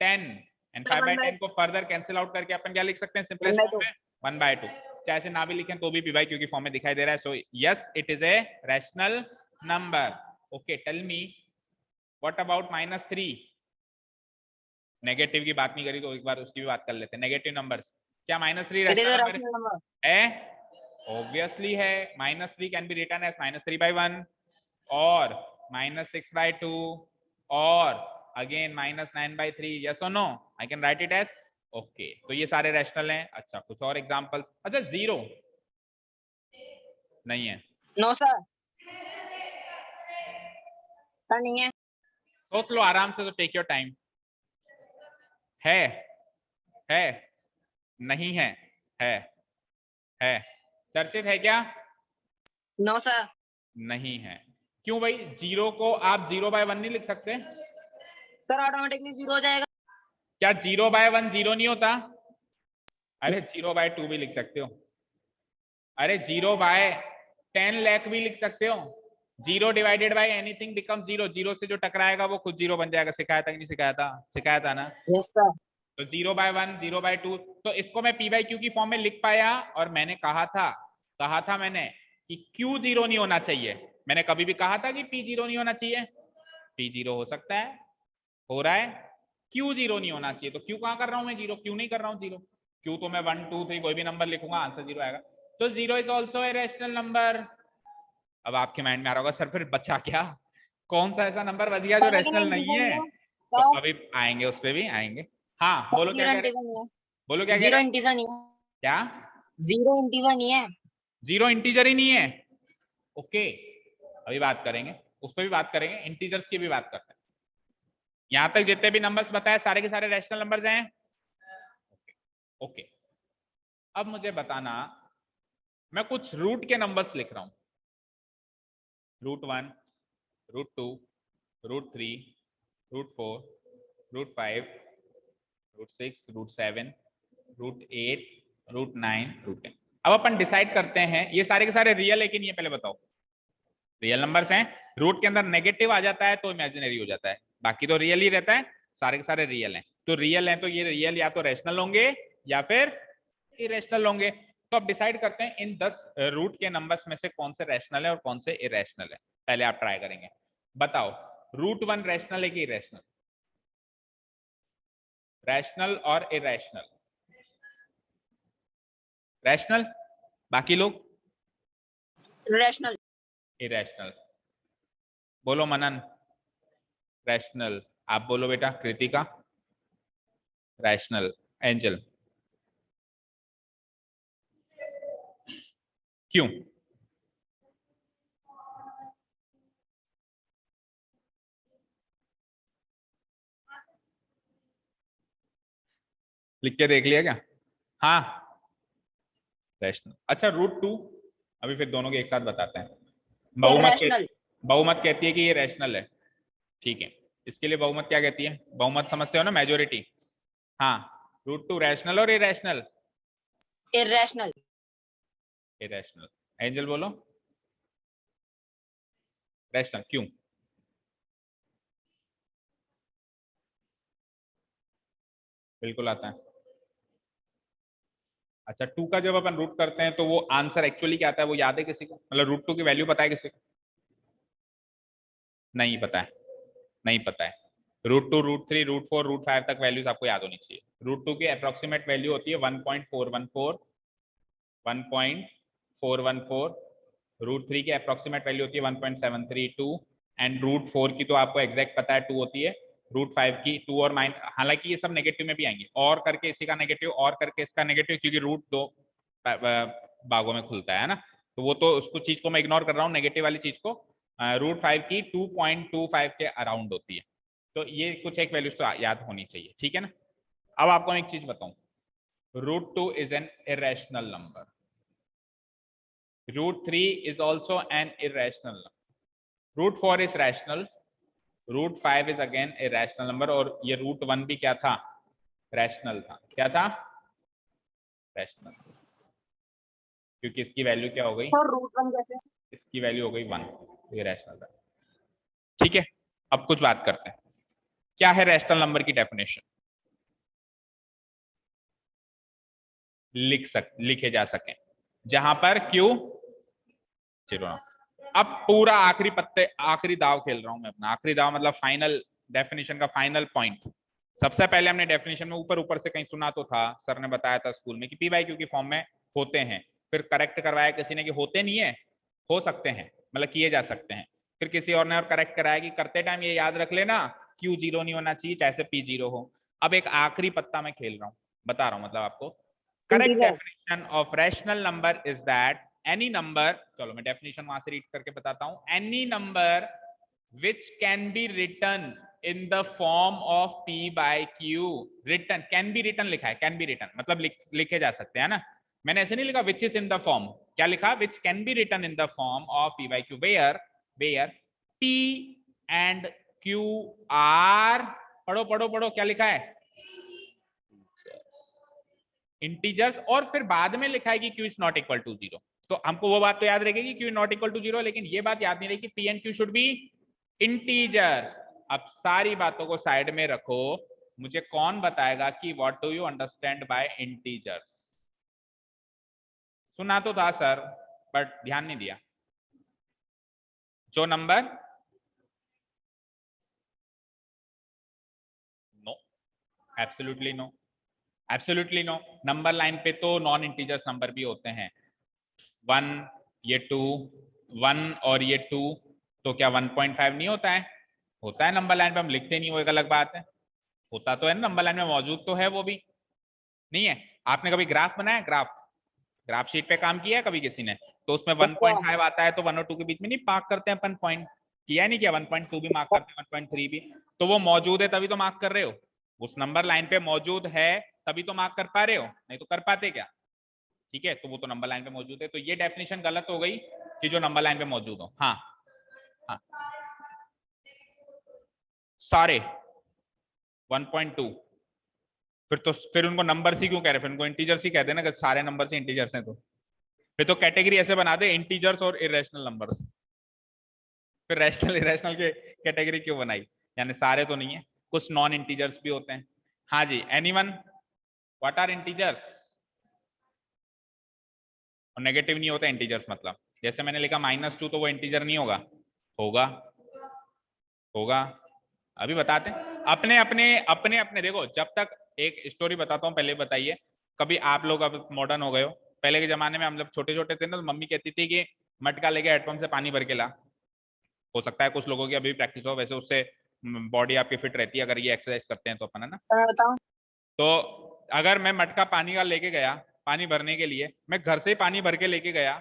एंड 5/10 को फर्दर कैंसिल आउट करके अपन क्या लिख सकते हैं सिंपलेस्ट फॉर्म में? 1/2। चाहे से ना भी लिखें तो भी P by Q की फॉर्म में दिखाई दे रहा है। So yes it is a rational number. Okay tell me what about -3? Negative की बात नहीं करी तो एक बार उसकी भी बात कर लेते हैं। नेगेटिव नंबर्स, क्या -3 it is a rational number rational number है? ऑब्वियसली है। -3 कैन बी रिटन एज -3/1 और -6/2 और अगेन -9/3। यस और no? I can write it as okay. तो ये सारे रैशनल हैं। अच्छा कुछ और एग्जांपल्स। अच्छा 0 नहीं है। नो सर, सर नहीं है। सोच लो आराम से, तो टेक योर टाइम। है नहीं है, है चर्चित है क्या? No sir. नहीं है। क्यों भाई? जीरो को आप 0/1 नहीं लिख सकते? सर ऑटोमेटिकली 0 हो जाएगा। क्या 0/1 0 नहीं होता? अरे 0/2 भी लिख सकते हो। अरे 0/10 लाख भी लिख सकते हो। 0 डिवाइडेड बाय एनीथिंग बिकम 0। 0 से जो टकराएगा वो खुद 0 बन जाएगा। सिखाया था कि नहीं सिखाया था? सिखाया था ना। Yes sir. तो 0/1 0/2, तो इसको मैं p/q की फॉर्म में लिख पाया। और मैंने कहा था मैंने कि q 0 नहीं होना चाहिए। मैंने कभी भी कहा था कि p 0 नहीं होना चाहिए? p 0 हो सकता है, हो रहा है। q 0 नहीं होना चाहिए, तो q कहां कर रहा हूं मैं? 0 क्यों नहीं कर रहा हूं 0? q तो मैं 1 2 3 कोई भी नंबर लिखूंगा, आंसर 0 आएगा। तो 0 is also a rational number. अब आपके माइंड में आ रहा होगा सर फिर बचा क्या? कौन सा ऐसा नंबर बच गया जो लेकिन रैशनल नहीं इंटीजर है? नहीं है तो सर। अभी आएंगे, उस पर भी आएंगे। हाँ बोलो क्या कह रहे? इंटीजर नहीं है। बोलो क्या कह जीरो रहे? इंटीजर नहीं है। क्या? जीरो इंटीजर नहीं है। 0 इंटीजर ही नहीं है? ओके, अभी बात करेंगे, उस पर भी बात करेंगे, इंटीजर्स की भी बात करते हैं। यहां तक जितने भी नंबर्स बताए सारे के सारे रैशनल नंबर्स हैं। ओके, अब मुझे बताना, मैं कुछ रूट के नंबर्स लिख रहा हूं। √1, √2, √3, √4, √5, √6, √7, √8, √9, √10। अब अपन डिसाइड करते हैं ये सारे के सारे रियल है कि नहीं है, पहले बताओ। रियल नंबर्स हैं। रूट के अंदर नेगेटिव आ जाता है तो इमेजिनरी हो जाता है, बाकी तो रियल ही रहता है। सारे के सारे रियल हैं, तो रियल हैं तो ये रियल या तो रैशनल होंगे या फिर इरेशनल होंगे। तो अब डिसाइड करते हैं इन 10 रूट के नंबर्स में से कौन से रैशनल है और कौन से इरेशनल है। पहले आप ट्राई करेंगे, बताओ √1 रैशनल है कि इरेशनल? रैशनल और इरेशनल? रैशनल, बाकी लोग रैशनल। इरेशनल। बोलो मनन रैशनल, आप बोलो बेटा कृतिका रैशनल, एंजल क्यों? लिख के देख लिया क्या? हाँ रैशनल। अच्छा √2, अभी फिर दोनों के एक साथ बताते हैं। इरेशनल। बहुमत कहती है कि ये रैशनल है, ठीक है। इसके लिए बहुमत क्या कहती है? बहुमत समझते हो ना, मेजोरिटी। हाँ, √2 रैशनल और इरेशनल? इरेशनल। इरेशनल। एंजल बोलो रैशनल क्यों? बिल्कुल आता है। अच्छा 2 का जब अपन रूट करते हैं तो वो आंसर एक्चुअली क्या आता है, वो याद है किसी को? मतलब √2 की वैल्यू पता है किसी को? नहीं पता है, नहीं पता है। √2, √3, √4, √5 तक वैल्यूज आपको याद होनी चाहिए। √2 की अप्रोक्सीमेट वैल्यू होती है 1.414, 1.414। √3 की अप्रोक्सीमेट वैल्यू होती है 1.732 एंड √4 की तो आपको एग्जैक्ट पता है 2 होती है। √5 की 2 और माइन, हालांकि ये सब नेगेटिव में भी आएंगे, और करके इसी का नेगेटिव और करके इसका नेगेटिव, क्योंकि रूट दो भागों में खुलता है ना, तो वो तो उसको चीज को मैं इग्नोर कर रहा हूँ, नेगेटिव वाली चीज को। √5 की 2.25 के अराउंड होती है। तो ये कुछ एक वैल्यूज तो याद होनी चाहिए, ठीक है ना। अब आपको मैं एक चीज बताऊं, √2 is an irrational number, √3 is also an irrational number, √4 is rational, √5 is again a rational number, और ये √1 भी क्या था? रैशनल था। क्या था? रैशनल, क्योंकि इसकी वैल्यू क्या हो गई? सर √1 कैसे? इसकी वैल्यू हो गई 1, ये रैशनल था। ठीक है, अब कुछ बात करते हैं, क्या है रैशनल नंबर की डेफिनेशन? लिखे जा सके जहां पर क्यू जीरो। अब पूरा आखिरी पत्ते, आखिरी दाव खेल रहा हूं मैं अपना, आखिरी दाव मतलब फाइनल डेफिनेशन का फाइनल पॉइंट। सबसे पहले हमने डेफिनेशन में ऊपर ऊपर से कहीं सुना तो था, सर ने बताया था स्कूल में कि p/q की फॉर्म में होते हैं, फिर करेक्ट करवाया किसी ने कि होते नहीं है, हो सकते हैं, मतलब किए जा सकते हैं। फिर किसी और ने और करेक्ट कराया कि करते टाइम ये याद रख लेना q 0 नहीं होना चाहिए, चाहे से p 0 हो। अब एक आखिरी पत्ता मैं खेल रहा हूँ, बता रहा हूँ मतलब आपको। Correct integers. Definition of rational number is that any number, चलो मैं डेफिनेशन वहां से रीड करके बताता हूं, any number which can be written in the form of p by q, written, can be written लिखा है, कैन बी रिटन मतलब लिखे जा सकते हैं ना, मैंने ऐसे नहीं लिखा which is in the form, क्या लिखा, which can be written in the form of p by q, where p and q are, पढ़ो पढ़ो पढ़ो, क्या लिखा है, इंटीजर्स, और फिर बाद में लिखा है कि q is not equal to 0। तो हमको वो बात तो याद रहेगी कि q नॉट इक्वल टू 0, लेकिन ये बात याद नहीं रहेगी p and q should be integers. अब सारी बातों को साइड में रखो, मुझे कौन बताएगा कि what do you understand by integers? सुना तो था सर, बट ध्यान नहीं दिया। जो number, no, absolutely no, absolutely no. Number line पे तो नॉन इंटीजर्स नंबर भी होते हैं, 1, ये 2, 1 और ये 2, तो क्या 1.5 नहीं होता है? होता है नंबर लाइन पे, हम लिखते नहीं, वो एक अलग बात है, होता तो है ना, नंबर लाइन में मौजूद तो है, वो भी नहीं है। आपने कभी ग्राफ बनाया, ग्राफ शीट पे काम किया है कभी किसी ने? तो उसमें 1.5 आता है तो 1 और 2 के बीच में नहीं मार्क करते हैं अपन पॉइंट, किया नहीं, किया 1.2 भी मार्क करते हैं, 1.3 भी, तो वो मौजूद है तभी तो मार्क कर रहे हो, उस नंबर लाइन पे मौजूद है तभी तो मार्क कर पा रहे हो, नहीं तो कर पाते क्या? ठीक है, तो वो तो नंबर लाइन पे मौजूद है, तो ये डेफिनेशन गलत हो गई कि जो नंबर लाइन पे मौजूद हो। हाँ हाँ, सारे 1.2, फिर उनको नंबर ही क्यों कह रहे, फिर उनको इंटीजर्स ही कहते हैं ना, कि सारे नंबर से इंटीजर्स हैं, तो फिर तो कैटेगरी ऐसे बना दे, इंटीजर्स और इरेशनल नंबर्स, फिर रैशनल इरेशनल के कैटेगरी क्यों बनाई, यानी सारे तो नहीं है, कुछ नॉन इंटीजर्स भी होते हैं। हाँ जी, एनीवन, व्हाट आर इंटीजर्स? और नेगेटिव नहीं होता इंटीजर्स, मतलब जैसे मैंने लिखा -2, तो वो इंटीजर नहीं होगा? होगा, होगा, अभी बताते हैं। अपने अपने अपने अपने देखो, जब तक, एक स्टोरी बताता हूँ, पहले बताइए, कभी आप लोग अब मॉडर्न हो गए हो, पहले के जमाने में हम लोग छोटे छोटे थे ना, तो मम्मी कहती थी कि मटका लेके हेडपंप से पानी भर के ला, हो सकता है कुछ लोगों की अभी भी प्रैक्टिस हो, वैसे उससे बॉडी आपकी फिट रहती है अगर ये एक्सरसाइज करते हैं तो अपन, है ना। बताओ। तो अगर मैं मटका पानी का लेके गया, पानी भरने के लिए, मैं घर से ही पानी भर के लेके गया,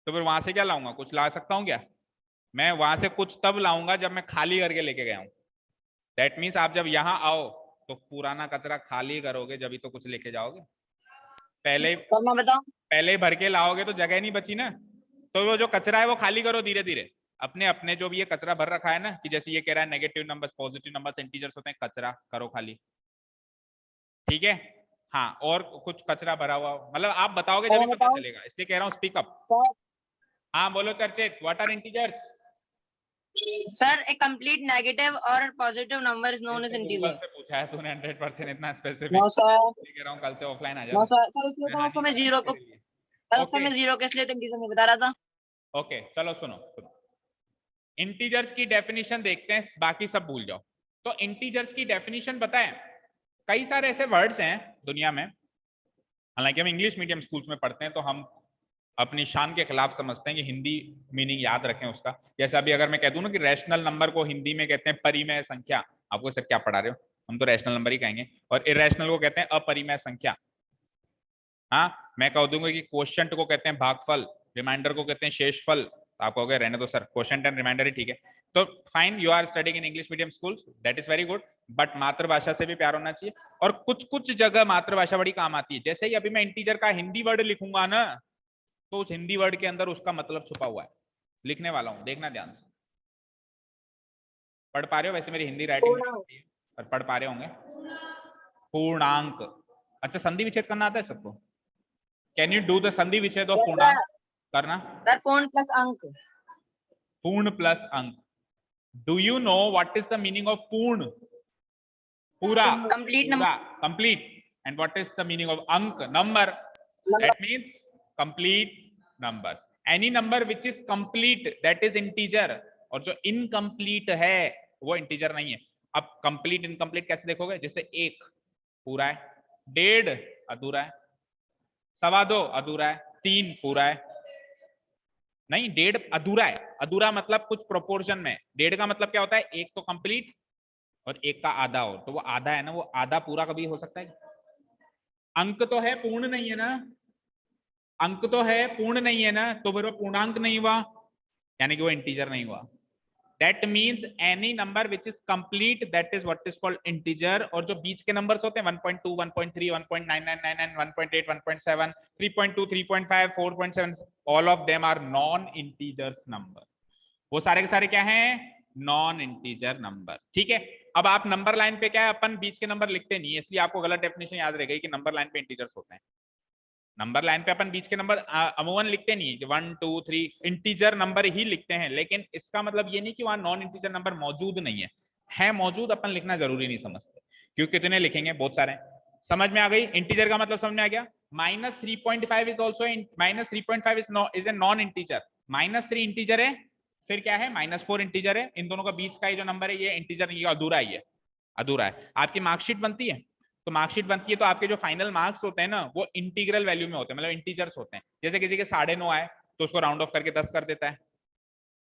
तो फिर वहां से क्या लाऊंगा, कुछ ला सकता हूँ क्या? मैं वहां से कुछ तब लाऊंगा जब मैं खाली करके लेके गया हूँ। दैट मीन्स आप जब यहाँ आओ तो पुराना कचरा खाली करोगे, जब ही तो कुछ लेके जाओगे, पहले करना बताओ। पहले भर के लाओगे तो जगह नहीं बची ना, तो वो जो कचरा है वो खाली करो धीरे धीरे, अपने अपने जो भी ये कचरा भर रखा है ना, कि जैसे ये कह रहा है negative numbers positive numbers integers होते हैं, कचरा करो खाली, ठीक है। हाँ, और कुछ कचरा भरा हुआ, मतलब आप बताओगे जब करना ही पता बताओ। चलेगा, इसलिए कह रहा हूँ स्पीक अप। सर, हाँ बोलो Charchit, what are integers? Sir a complete negative और positive number is known as Google integer. से पूछा है तूने, 100% इतना नो स्पेसिफिक, सर, कह रहा हूँ कल से ऑफलाइन आ जा नो तू, सर, सर इसलिए मैं तो हाँ उसको नहीं मैं करूंगा जीरो को, तेरे लिए। सर उसको ओके मैं जीरो के इसलिए तो इंटीजर नहीं बता रहा था। ओके, चलो सुनो सुनो, इंटीजर्स की डेफिनेशन देखते हैं, बाकी सब भूल जाओ। तो इंटीजर्स की डेफिनेशन बताएं, कई सारे ऐसे वर्ड्स हैं दुनिया में, हालांकि हम इंग्लिश मीडियम स्कूल्स में पढ़ते हैं तो हम अपनी शान के खिलाफ समझते हैं कि हिंदी मीनिंग याद रखें उसका। जैसे अभी अगर मैं कह दूं ना कि रैशनल नंबर को हिंदी में कहते हैं परिमेय संख्या, आपको सर क्या पढ़ा रहे हो, हम तो रैशनल नंबर ही कहेंगे, और इरेशनल को कहते हैं अपरिमेय संख्या। हाँ, मैं कह दूंगा कि क्वोशिएंट को कहते हैं भागफल, रिमाइंडर को कहते हैं शेषफल, तो आप कहोगे रहने दो सर, क्वोशिएंट एंड रिमाइंडर ही ठीक है। तो fine, you are studying in English medium school, that is very good, but मातृभाषा से भी प्यार होना चाहिए, और कुछ कुछ जगह मातृभाषा बड़ी काम आती है। जैसे ही अभी मैं इंटीजर का हिंदी वर्ड लिखूंगा ना, तो उस हिंदी वर्ड के अंदर उसका मतलब छुपा हुआ है, लिखने वाला हूं, देखना ध्यान से। पढ़ पा रहे हो? वैसे मेरी हिंदी राइटिंग नहीं पूर्णांक। आती है, पर पढ़ पा रहे होंगे। पूर्णांक, अच्छा संधि विच्छेद करना आता है सबको? कैन यू डू द संधि विच्छेद ऑफ यस पूर्णांक? सर। करना। सर पूर्ण प्लस अंक। पूर्ण प्लस अंक, do you know what is the meaning of पूर्ण? पूरा, कंप्लीट पूरा, complete, and what is the meaning of अंक? Number, number. That means complete number. Any number which is complete that is integer, और जो इनकम्प्लीट है वो इंटीजर नहीं है। अब कंप्लीट इनकम्प्लीट कैसे देखोगे? जैसे 1 पूरा है, 1.5 अधूरा है, 2.25 अधूरा है, 3 पूरा है, नहीं 1.5 अधूरा है, अधूरा मतलब कुछ प्रोपोर्शन में, 1.5 का मतलब क्या होता है, 1 तो कंप्लीट और 1 का आधा हो, तो वो आधा है ना, वो आधा पूरा कभी हो सकता है? अंक तो है, पूर्ण नहीं है ना, अंक तो है, पूर्ण नहीं है ना, तो फिर वो पूर्णांक नहीं हुआ, यानी कि वो इंटीजर नहीं हुआ। That means any number which is complete, that is what is called integer। और जो बीच के नंबर्स होते हैं 1.2, 1.3, 1.9999, 1.8, 1.7, 3.2, 3.5, 4.7, all of them are non-integers number। वो सारे के सारे क्या हैं? Non integer number. ठीक है, अब आप नंबर लाइन पे क्या है, अपन बीच के नंबर लिखते नहीं है, इसलिए आपको गलत डेफिनेशन याद रह गई कि नंबर लाइन पे इंटीजर्स होते हैं। नंबर लाइन पे अपन बीच के नंबर अमूमन लिखते नहीं है, 1 2 3 इंटीजर नंबर ही लिखते हैं, लेकिन इसका मतलब ये नहीं कि वहां नॉन इंटीजर नंबर मौजूद नहीं है मौजूद, अपन लिखना जरूरी नहीं समझते, क्योंकि कितने लिखेंगे, बहुत सारे। समझ में आ गई? इंटीजर का मतलब समझ में आ गया। -3.5 is also, -3.5 is a non integer. -3 integer है, फिर क्या है, -4 इंटीजर है। इन दोनों का बीच का ये जो नंबर है ये इंटीजर नहीं है, अधूरा ही है, अधूरा है। आपकी मार्कशीट बनती है, तो मार्कशीट बनती है तो आपके जो फाइनल मार्क्स होते हैं ना वो इंटीग्रल वैल्यू में होते हैं, मतलब इंटीजर्स होते हैं। जैसे किसी के 9.5 आए तो उसको राउंड ऑफ करके 10 कर देता है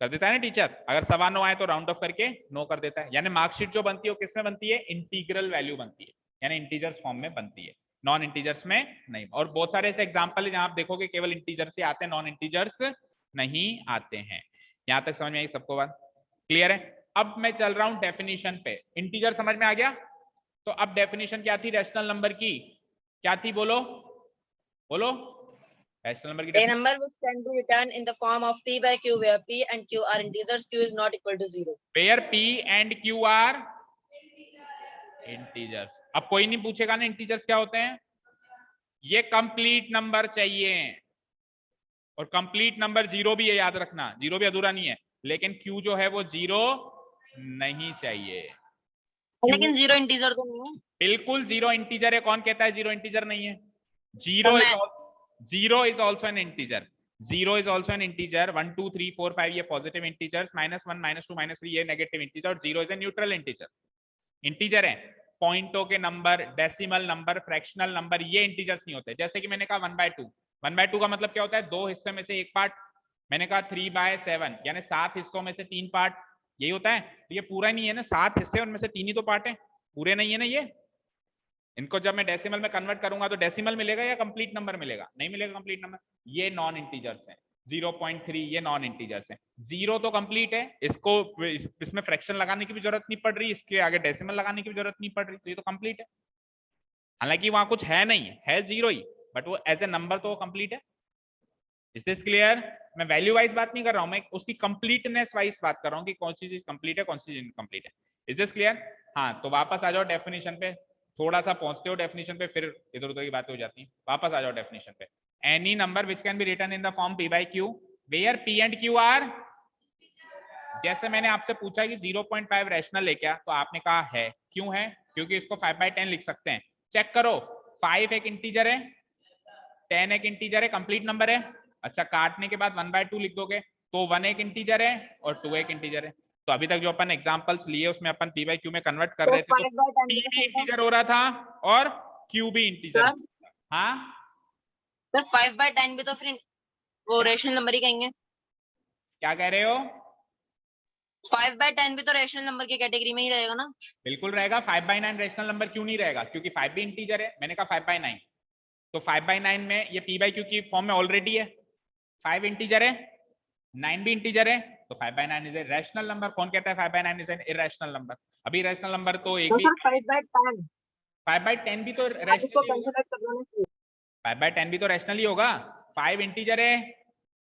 ना टीचर। अगर 9.25 आए तो राउंड ऑफ करके 9 कर देता है। यानी मार्कशीट जो बनती है वो किस में बनती है? इंटीग्रल वैल्यू बनती है, यानी इंटीजर्स फॉर्म में बनती है, नॉन इंटीजर्स में नहीं। और बहुत सारे ऐसे एग्जाम्पल है जहां आप देखोगे केवल इंटीजर्स ही आते हैं, नॉन इंटीजर्स नहीं आते हैं। यहां तक समझ में आई सबको बात? क्लियर है? अब मैं चल रहा हूं डेफिनेशन पे। इंटीजर समझ में आ गया? तो अब डेफिनेशन क्या थी रैशनल नंबर की? क्या थी? बोलो बोलो। रैशनल नंबर की A number which can be written in the form of p by q, where p and q are integers, q is not equal to 0. Where p and q are integers. अब कोई नहीं पूछेगा ना इंटीजर्स क्या होते हैं, ये कंप्लीट नंबर चाहिए। और कंप्लीट नंबर 0 भी है, याद रखना, 0 भी अधूरा नहीं है, लेकिन q जो है वो 0 नहीं चाहिए। लेकिन 0 इंटीजर तो नहीं है। बिल्कुल 0 इंटीजर है। कौन कहता है 0 इंटीजर नहीं है? तो 0 is also an integer। 0 is also an integer। 1 2 3 4 5 ये पॉजिटिव इंटीजर्स, -1 -2 -3 ये नेगेटिव इंटीजर, और 0 is a neutral integer. Integer है, पॉइंटों के number, decimal number, fractional number, ये इंटीजर्स नहीं होते। जैसे कि मैंने कहा 1/2, 1/2 का मतलब क्या होता है? 2 हिस्से में से एक पार्ट। मैंने कहा 3/7 यानी 7 हिस्सों में से 3 पार्ट, यही होता है। तो ये पूरा नहीं है ना, 7 हिस्से उनमें से 3 ही तो पार्ट है, पूरे नहीं है ना ये। इनको जब मैं डेसिमल में कन्वर्ट करूंगा तो डेसिमल मिलेगा या कंप्लीट नंबर मिलेगा? नहीं मिलेगा कंप्लीट नंबर। ये नॉन इंटीजर्स हैं। 0.3 ये नॉन इंटीजर्स हैं। 0 तो कंप्लीट है, इसको इसमें फ्रैक्शन लगाने की भी जरूरत नहीं पड़ रही, इसके आगे डेसिमल लगाने की भी जरूरत नहीं पड़ रही, तो ये तो कंप्लीट है। हालांकि वहां कुछ है नहीं, है 0 ही, बट वो एज ए नंबर तो कंप्लीट है। Is this clear? मैं वैल्यू वाइज बात नहीं कर रहा हूं, मैं उसकी कंप्लीटनेस वाइज बात कर रहा हूं कि कौन सी चीज कंप्लीट है, कौन सी चीज इनकम्प्लीट है। Is this clear? हाँ, तो वापस आ जाओ डेफिनेशन पे। थोड़ा सा पहुंचते हो डेफिनेशन पे, फिर इधर उधर की बातें हो जाती हैं। वापस आ जाओ डेफिनेशन पे। Any number which can be written in the form p by q where p and q are, जैसे मैंने आपसे पूछा कि 0.5 रैशनल है क्या, तो आपने कहा है। क्यों है? क्योंकि इसको 5/10 लिख सकते हैं। चेक करो, 5 एक इंटीजर है, 10 एक इंटीजर है, कंप्लीट नंबर है। अच्छा, काटने के बाद 1/2 लिख दोगे तो 1 एक इंटीजर है और 2 एक इंटीजर है। तो अभी तक जो अपन एग्जांपल्स लिए उसमें अपन p by q में कन्वर्ट कर रहे थे, तो p भी इंटीजर हो रहा था और q भी इंटीजर। हाँ, सर 5/10 भी तो फिर वो रेशनल नंबर ही कहेंगे। क्या कह रहे हो? 5/10 भी तो रेशनल नंबर की कैटेगरी में ही रहेगा ना। बिल्कुल रहेगा। 5/9 रेशनल नंबर क्यों नहीं रहेगा? क्योंकि 5 भी इंटीजर है। मैंने कहा 5/9, तो 5/9 में ये p by q की फॉर्म में ऑलरेडी है। 5 इंटीजर है, 9 भी इंटीजर है, तो 5/9 इज ए रैशनल नंबर। कौन कहता है 5/9 इज एन इरेशनल नंबर? अभी रैशनल नंबर तो एक भी, 5/10 5/10 भी तो रैशनल ही होगा। 5/10 भी तो रैशनल ही होगा। 5 इंटीजर है,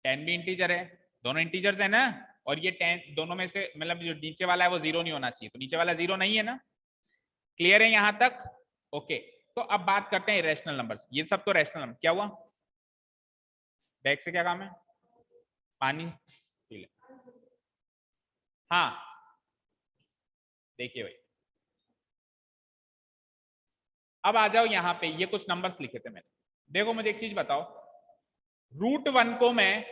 10 भी इंटीजर है, दोनों इंटीजर्स है ना। और ये 10 दोनों में से, मतलब जो नीचे वाला है वो 0 नहीं होना चाहिए, तो नीचे वाला 0 नहीं है ना। क्लियर है यहां तक? ओके, तो अब बात करते हैं इरेशनल नंबर्स। ये सब तो रैशनल नंबर। क्या हुआ? बैग से क्या काम है? पानी पी ले। हाँ, देखिए भाई, अब आ जाओ यहाँ पे। ये कुछ नंबर्स लिखे थे मैंने। देखो मुझे एक चीज बताओ, √1 को मैं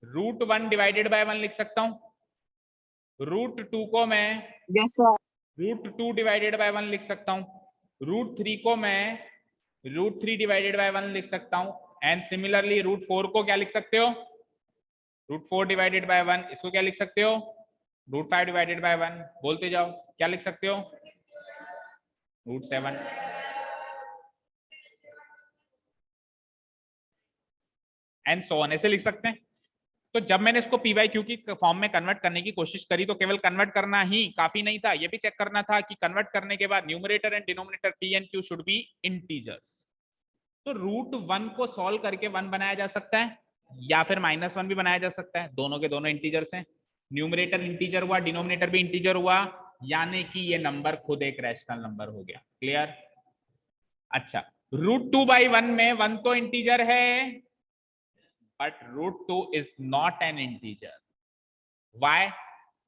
√1 डिवाइडेड बाय 1 लिख सकता हूँ। √2 को मैं √2 डिवाइडेड बाय 1 लिख सकता हूँ। √3 को मैं √3 डिवाइडेड बाय 1 लिख सकता हूँ। एंड सिमिलरली √4 को क्या लिख सकते हो? √4 डिवाइडेड बाय 1। इसको क्या लिख सकते हो? √5 डिवाइडेड बाय 1। बोलते जाओ, क्या लिख सकते हो? √7। एंड सो ऑन, ऐसे लिख सकते हैं। तो जब मैंने इसको पी बाई क्यू की फॉर्म में कन्वर्ट करने की कोशिश करी तो केवल कन्वर्ट करना ही काफी नहीं था, ये भी चेक करना था कि कन्वर्ट करने के बाद numerator and denominator P and Q should be integers. तो रूट 1 को सॉल्व करके 1 बनाया जा सकता है या फिर -1 भी बनाया जा सकता है, दोनों के दोनों इंटीजर्स हैं। न्यूमरेटर इंटीजर हुआ, डिनोमिनेटर भी इंटीजर हुआ, यानी कि ये नंबर खुद एक रैशनल नंबर हो गया। क्लियर? अच्छा, √2/1 में 1 तो इंटीजर है but √2 is not an integer. Why?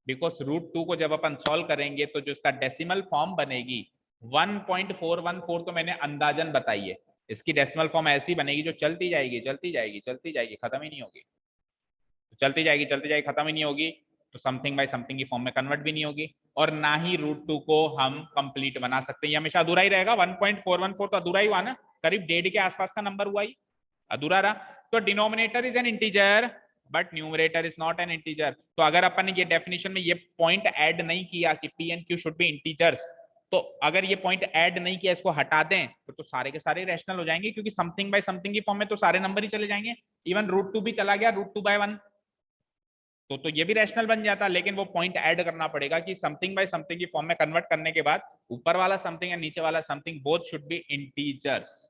Because √2 को जब अपन सॉल्व करेंगे तो जो इसका डेसिमल फॉर्म बनेगी 1.414, तो मैंने अंदाजन बताई है, इसकी डेसिमल फॉर्म ऐसी बनेगी जो चलती जाएगी चलती जाएगी चलती जाएगी, खत्म ही नहीं होगी। तो चलती जाएगी खत्म ही नहीं होगी, तो समथिंग बाय समथिंग की फॉर्म में कन्वर्ट भी नहीं होगी, और ना ही √2 को हम कंप्लीट बना सकते हैं, ये हमेशा अधूरा ही रहेगा। 1.414 तो अधूरा ही हुआ ना, करीब 1.5 के आसपास का नंबर हुआ ही, अधूरा रहा। तो denominator is an integer but numerator is not an integer. तो अगर अपन ने ये डेफिनेशन में ये पॉइंट ऐड नहीं किया कि P and Q should be integers, तो अगर ये पॉइंट ऐड नहीं किया, इसको हटा दें, तो सारे के सारे रैशनल हो जाएंगे, क्योंकि समथिंग बाय समथिंग की फॉर्म में तो सारे नंबर ही चले जाएंगे। इवन √2 भी चला गया √2/1, तो ये भी रैशनल बन जाता। लेकिन वो पॉइंट ऐड करना पड़ेगा कि समथिंग बाय समथिंग की फॉर्म में कन्वर्ट करने के बाद ऊपर वाला समथिंग और नीचे वाला something both should be integers.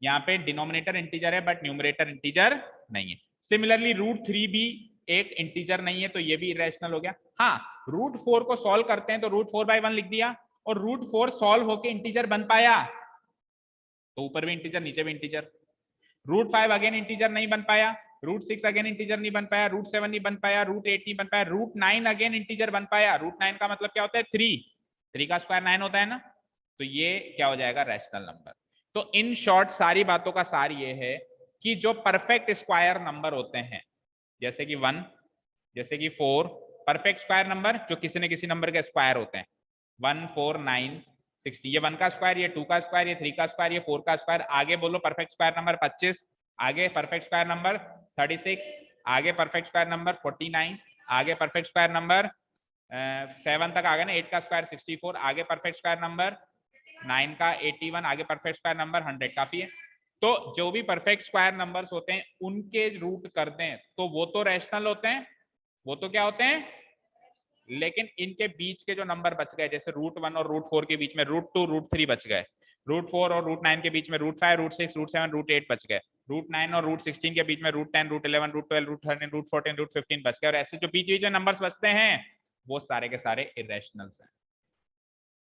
यहाँ पे डिनोमिनेटर इंटीजर है बट न्यूमरेटर इंटीजर नहीं है। सिमिलरली √3 भी एक इंटीजर नहीं है, तो ये भी इरेशनल हो गया। हाँ, √4 को सॉल्व करते हैं तो √4/1 लिख दिया, और √4 सॉल्व होके इंटीजर बन पाया, तो ऊपर भी इंटीजर नीचे भी इंटीजर। √5 अगेन इंटीजर नहीं बन पाया, √6 अगेन इंटीजर नहीं बन पाया, √7 नहीं बन पाया, √8 नहीं बन पाया, √9 अगेन इंटीजर बन पाया। √9 का मतलब क्या होता है? 3 का स्क्वायर 9 होता है ना, तो ये क्या हो जाएगा? Rational number. तो इन शॉर्ट सारी बातों का सार ये है कि जो परफेक्ट स्क्वायर नंबर होते हैं, जैसे कि 1, जैसे कि 4, परफेक्ट स्क्वायर नंबर जो किसी न किसी नंबर के स्क्वायर होते हैं, 1, 4, 9, 60, ये 1 का स्क्वायर, ये 2 का स्क्वायर, ये 3 का स्क्वायर, ये 4 का स्क्वायर। आगे बोलो परफेक्ट स्क्वायर नंबर 25, आगे परफेक्ट स्क्वायर नंबर 36, आगे परफेक्ट स्क्वायर नंबर 49, आगे परफेक्ट स्क्वायर नंबर 7 तक आ गए ना, 8 का स्क्वायर 64, आगे परफेक्ट स्क्वायर नंबर 9 का 81, आगे परफेक्ट स्क्वायर नंबर 100। काफी है। तो जो भी परफेक्ट स्क्वायर नंबर्स होते हैं उनके रूट करते हैं तो वो तो रैशनल होते हैं, वो तो क्या होते हैं, लेकिन इनके बीच के जो नंबर बच गए, जैसे √1 और √4 के बीच में √2, √3 बच गए, √4 और √9 के बीच में √5, √6, √7, √8 बच गए, √9 और √16 के बीच में √10, √11, √12, √13, √14, √15 बच गए, और ऐसे जो बीच बीच में नंबर्स बचते हैं वो सारे के सारे इरेशनल्स हैं।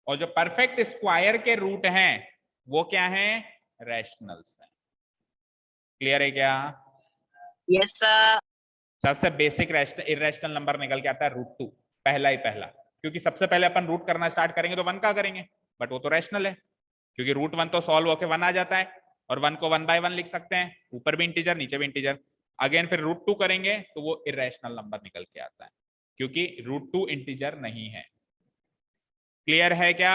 और जो परफेक्ट स्क्वायर के रूट हैं वो क्या हैं? रैशनल्स हैं। क्लियर है क्या? Yes sir. सबसे बेसिक इरेशनल नंबर निकल के आता है √2, पहला ही पहला, क्योंकि सबसे पहले अपन रूट करना स्टार्ट करेंगे तो 1 का करेंगे, बट वो तो रैशनल है, क्योंकि √1 तो सॉल्व होके 1 आ जाता है, और 1 को 1/1 लिख सकते हैं, ऊपर भी इंटीजर नीचे भी इंटीजर। अगेन फिर √2 करेंगे तो वो इरेशनल नंबर निकल के आता है, क्योंकि √2 इंटीजर नहीं है। क्लियर है क्या?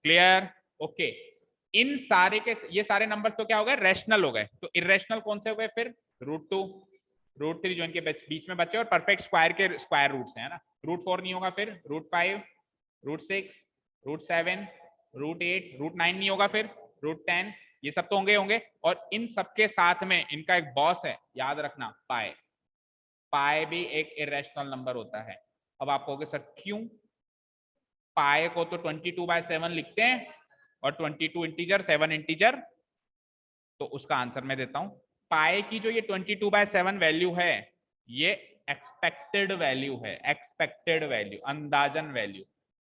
क्लियर? ओके। इन सारे के ये सारे नंबर तो क्या हो गए? रैशनल हो गए। तो इरेशनल कौन से हो गए फिर? √2, √3 जो इनके बीच में बचे, और परफेक्ट स्क्वायर के स्क्वायर रूट्स हैं ना। √4 नहीं होगा, फिर √5, √6, √7, √8, √9 नहीं होगा, फिर √10, ये सब तो होंगे। और इन सबके साथ में इनका एक बॉस है, याद रखना, पाई। पाई भी एक इरेशनल नंबर होता है। अब आप कहोगे सर क्यों? पाई को तो 22/7 लिखते हैं, और 22 इंटीजर 7 इंटीजर, तो उसका आंसर मैं देता हूं। पाई की जो ये 22/7 वैल्यू है, ये एक्सपेक्टेड वैल्यू है, एक्सपेक्टेड वैल्यू, अंदाजन value.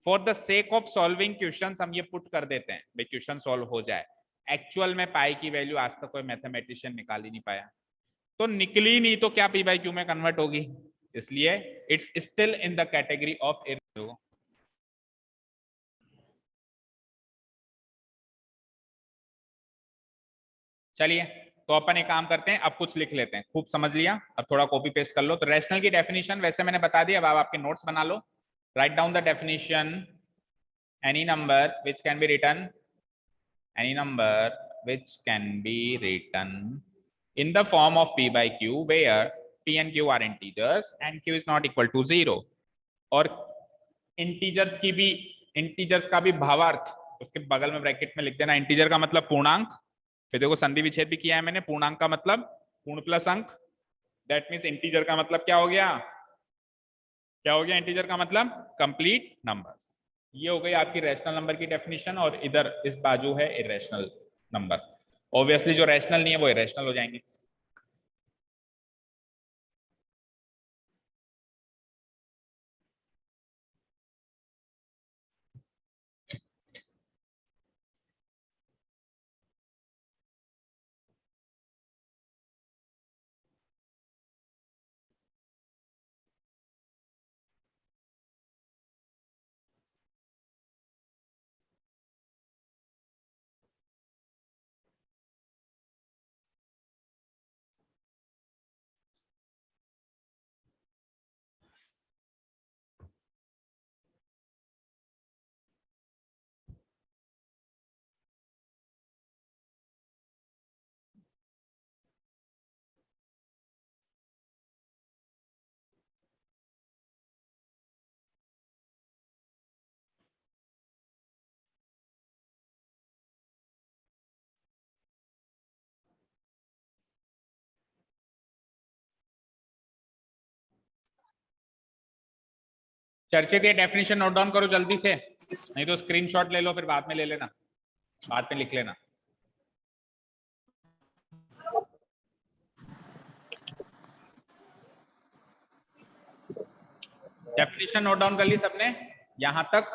For the sake of solving questions हम ये पुट कर देते हैं, भाई क्वेश्चन सॉल्व हो जाए। एक्चुअल में पाई की वैल्यू आज तक कोई मैथमेटिशियन निकाल ही नहीं पाया, तो निकली नहीं तो क्या p/q में कन्वर्ट होगी, इसलिए it's still in the category of irrational. चलिए, तो अपन एक काम करते हैं, अब कुछ लिख लेते हैं। खूब समझ लिया, अब थोड़ा कॉपी पेस्ट कर लो। तो रैशनल की डेफिनेशन वैसे मैंने बता दी, अब आप आपके नोट्स बना लो। Write down the definition, any number which can be written, any number which can be written in the form of p/q where p and q are integers and q is not equal to 0। और इंटीजर्स की भी, इंटीजर्स का भी भावार्थ उसके बगल में ब्रैकेट में लिख देना। इंटीजर का मतलब पूर्णांक, फिर देखो संधि विच्छेद भी किया है मैंने। पूर्णांक का मतलब पूर्ण प्लस अंक, दैट मीन्स इंटीजर का मतलब क्या हो गया, क्या हो गया इंटीजर का मतलब कंप्लीट नंबर्स। ये हो गई आपकी रैशनल नंबर की डेफिनेशन, और इधर इस बाजू है इरेशनल नंबर। ऑब्वियसली जो रैशनल नहीं है वो इरेशनल हो जाएंगे। चर्चे के डेफिनेशन नोट डाउन करो जल्दी से, नहीं तो स्क्रीनशॉट ले लो फिर बाद में ले लेना, बाद में लिख लेना। डेफिनेशन नोट डाउन कर ली सबने यहां तक?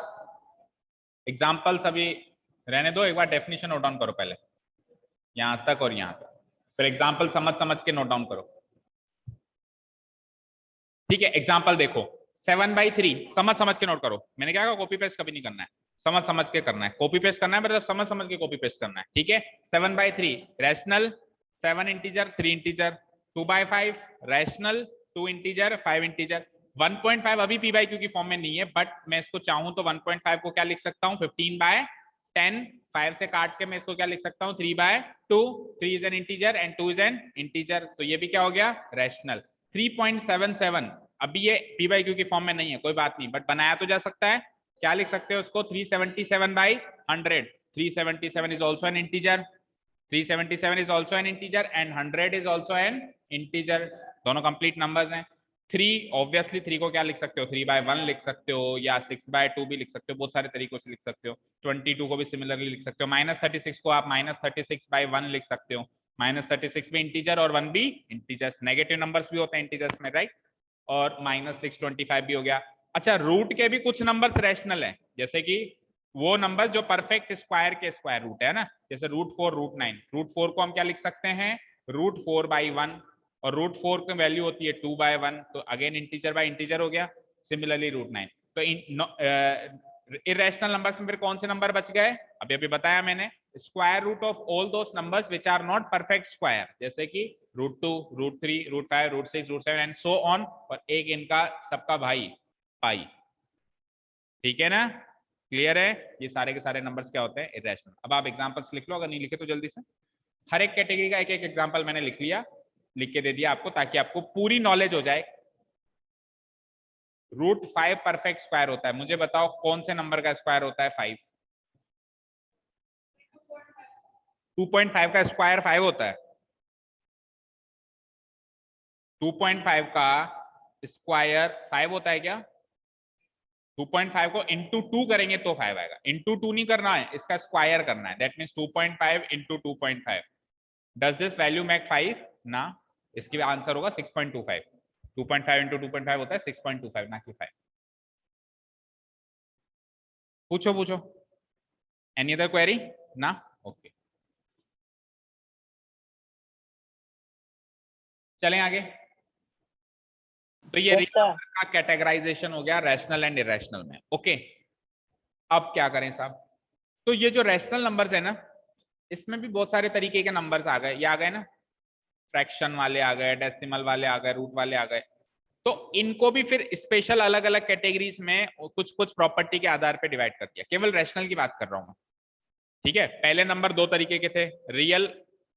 एग्जाम्पल्स अभी रहने दो, एक बार डेफिनेशन नोट डाउन करो पहले, यहां तक और यहां तक, फिर एग्जाम्पल समझ समझ के नोट डाउन करो। ठीक है, एग्जाम्पल देखो 7/3, समझ समझ के नोट करो। मैंने क्या कहा, कॉपी पेस्ट कभी नहीं करना है, समझ समझ के करना है। कॉपी पेस्ट करना है मतलब समझ समझ के कॉपी पेस्ट करना है। ठीक है, 7/3 rational, 7 integer 3 integer, 2/5 rational, 2 integer 5 integer. 1.5 अभी पी बाई क्यू की फॉर्म में नहीं है, बट मैं इसको चाहूं तो 1.5 को क्या लिख सकता हूँ, 15/10, 5 से काट के मैं इसको क्या लिख सकता हूँ, 3/2, 3 is an integer and 2 is an integer, तो ये भी क्या हो गया, रैशनल। 3.77 अभी ये पी बाई क्यू की फॉर्म में नहीं है, कोई बात नहीं, बट बनाया तो जा सकता है। क्या लिख सकते हो उसको, 377/100, 377 is also an integer, 377 is also an integer and 100 is also an integer, दोनों कंप्लीट नंबर्स हैं। 3 ऑब्वियसली 3 को क्या लिख सकते हो, 3/1 लिख सकते हो, या 6/2 भी लिख सकते हो, बहुत सारे तरीकों से लिख सकते हो। 22 को भी सिमिलरली लिख सकते हो। -36 को आप -36/1 लिख सकते हो। -36 भी इंटीजर और 1 भी इंटीजर्स, नेगेटिव नंबर्स भी होते हैं इंटीजर्स में, राइट। और -625 भी हो गया। अच्छा, रूट के भी कुछ नंबर्स रैशनल है, जैसे कि वो नंबर जो परफेक्ट स्क्वायर के स्क्वायर रूट है ना, जैसे √4, √9। √4 को हम क्या लिख सकते हैं, √4/1, और √4 की वैल्यू होती है 2/1, तो अगेन इंटीजर बाय इंटीजर हो गया। सिमिलरली √9। तो इरेशनल नंबर्स में फिर कौन से नंबर बच गए, अभी अभी बताया मैंने, square root of all those numbers which are not perfect square, जैसे कि √2, √3, √5, √6, √7 एंड सो ऑन, और एक इनका सबका भाई पाई। ठीक है ना, क्लियर है। ये सारे के सारे नंबर्स क्या होते हैं, इरेशनल। अब आप एग्जांपल्स लिख लो, अगर नहीं लिखे तो जल्दी से। हर एक कैटेगरी का एक एक एग्जांपल मैंने लिख लिया, लिख के दे दिया आपको, ताकि आपको पूरी नॉलेज हो जाए। √5 परफेक्ट स्क्वायर होता है, मुझे बताओ कौन से नंबर का स्क्वायर होता है 5? 2.5 का स्क्वायर 5 होता है। 2.5 का स्क्वायर 5 होता है क्या? 2.5 को इंटू 2 करेंगे तो 5 आएगा। इंटू 2 नहीं करना है, इसका स्क्वायर करना है, that means 2.5 into 2.5। Does this value make 5? ना, इसकी आंसर होगा 6.25। 2.5 इंटू 2.5 होता है 6.25, ना कि 5। पूछो पूछो, एनी अदर क्वेरी? ना, ओके, चलें आगे। तो ये रियल नंबर का कैटेगराइजेशन हो गया रैशनल एंड इरेशनल में। ओके, अब क्या करें साहब, तो ये जो रैशनल नंबर्स है ना, इसमें भी बहुत सारे तरीके के नंबर्स आ गए, ये आ गए ना, फ्रैक्शन वाले आ गए, डेसिमल वाले आ गए, रूट वाले आ गए। तो इनको भी फिर स्पेशल अलग अलग कैटेगरीज में कुछ कुछ प्रॉपर्टी के आधार पे डिवाइड कर दिया। केवल रैशनल की बात कर रहा हूं मैं, ठीक है। पहले नंबर 2 तरीके के थे, रियल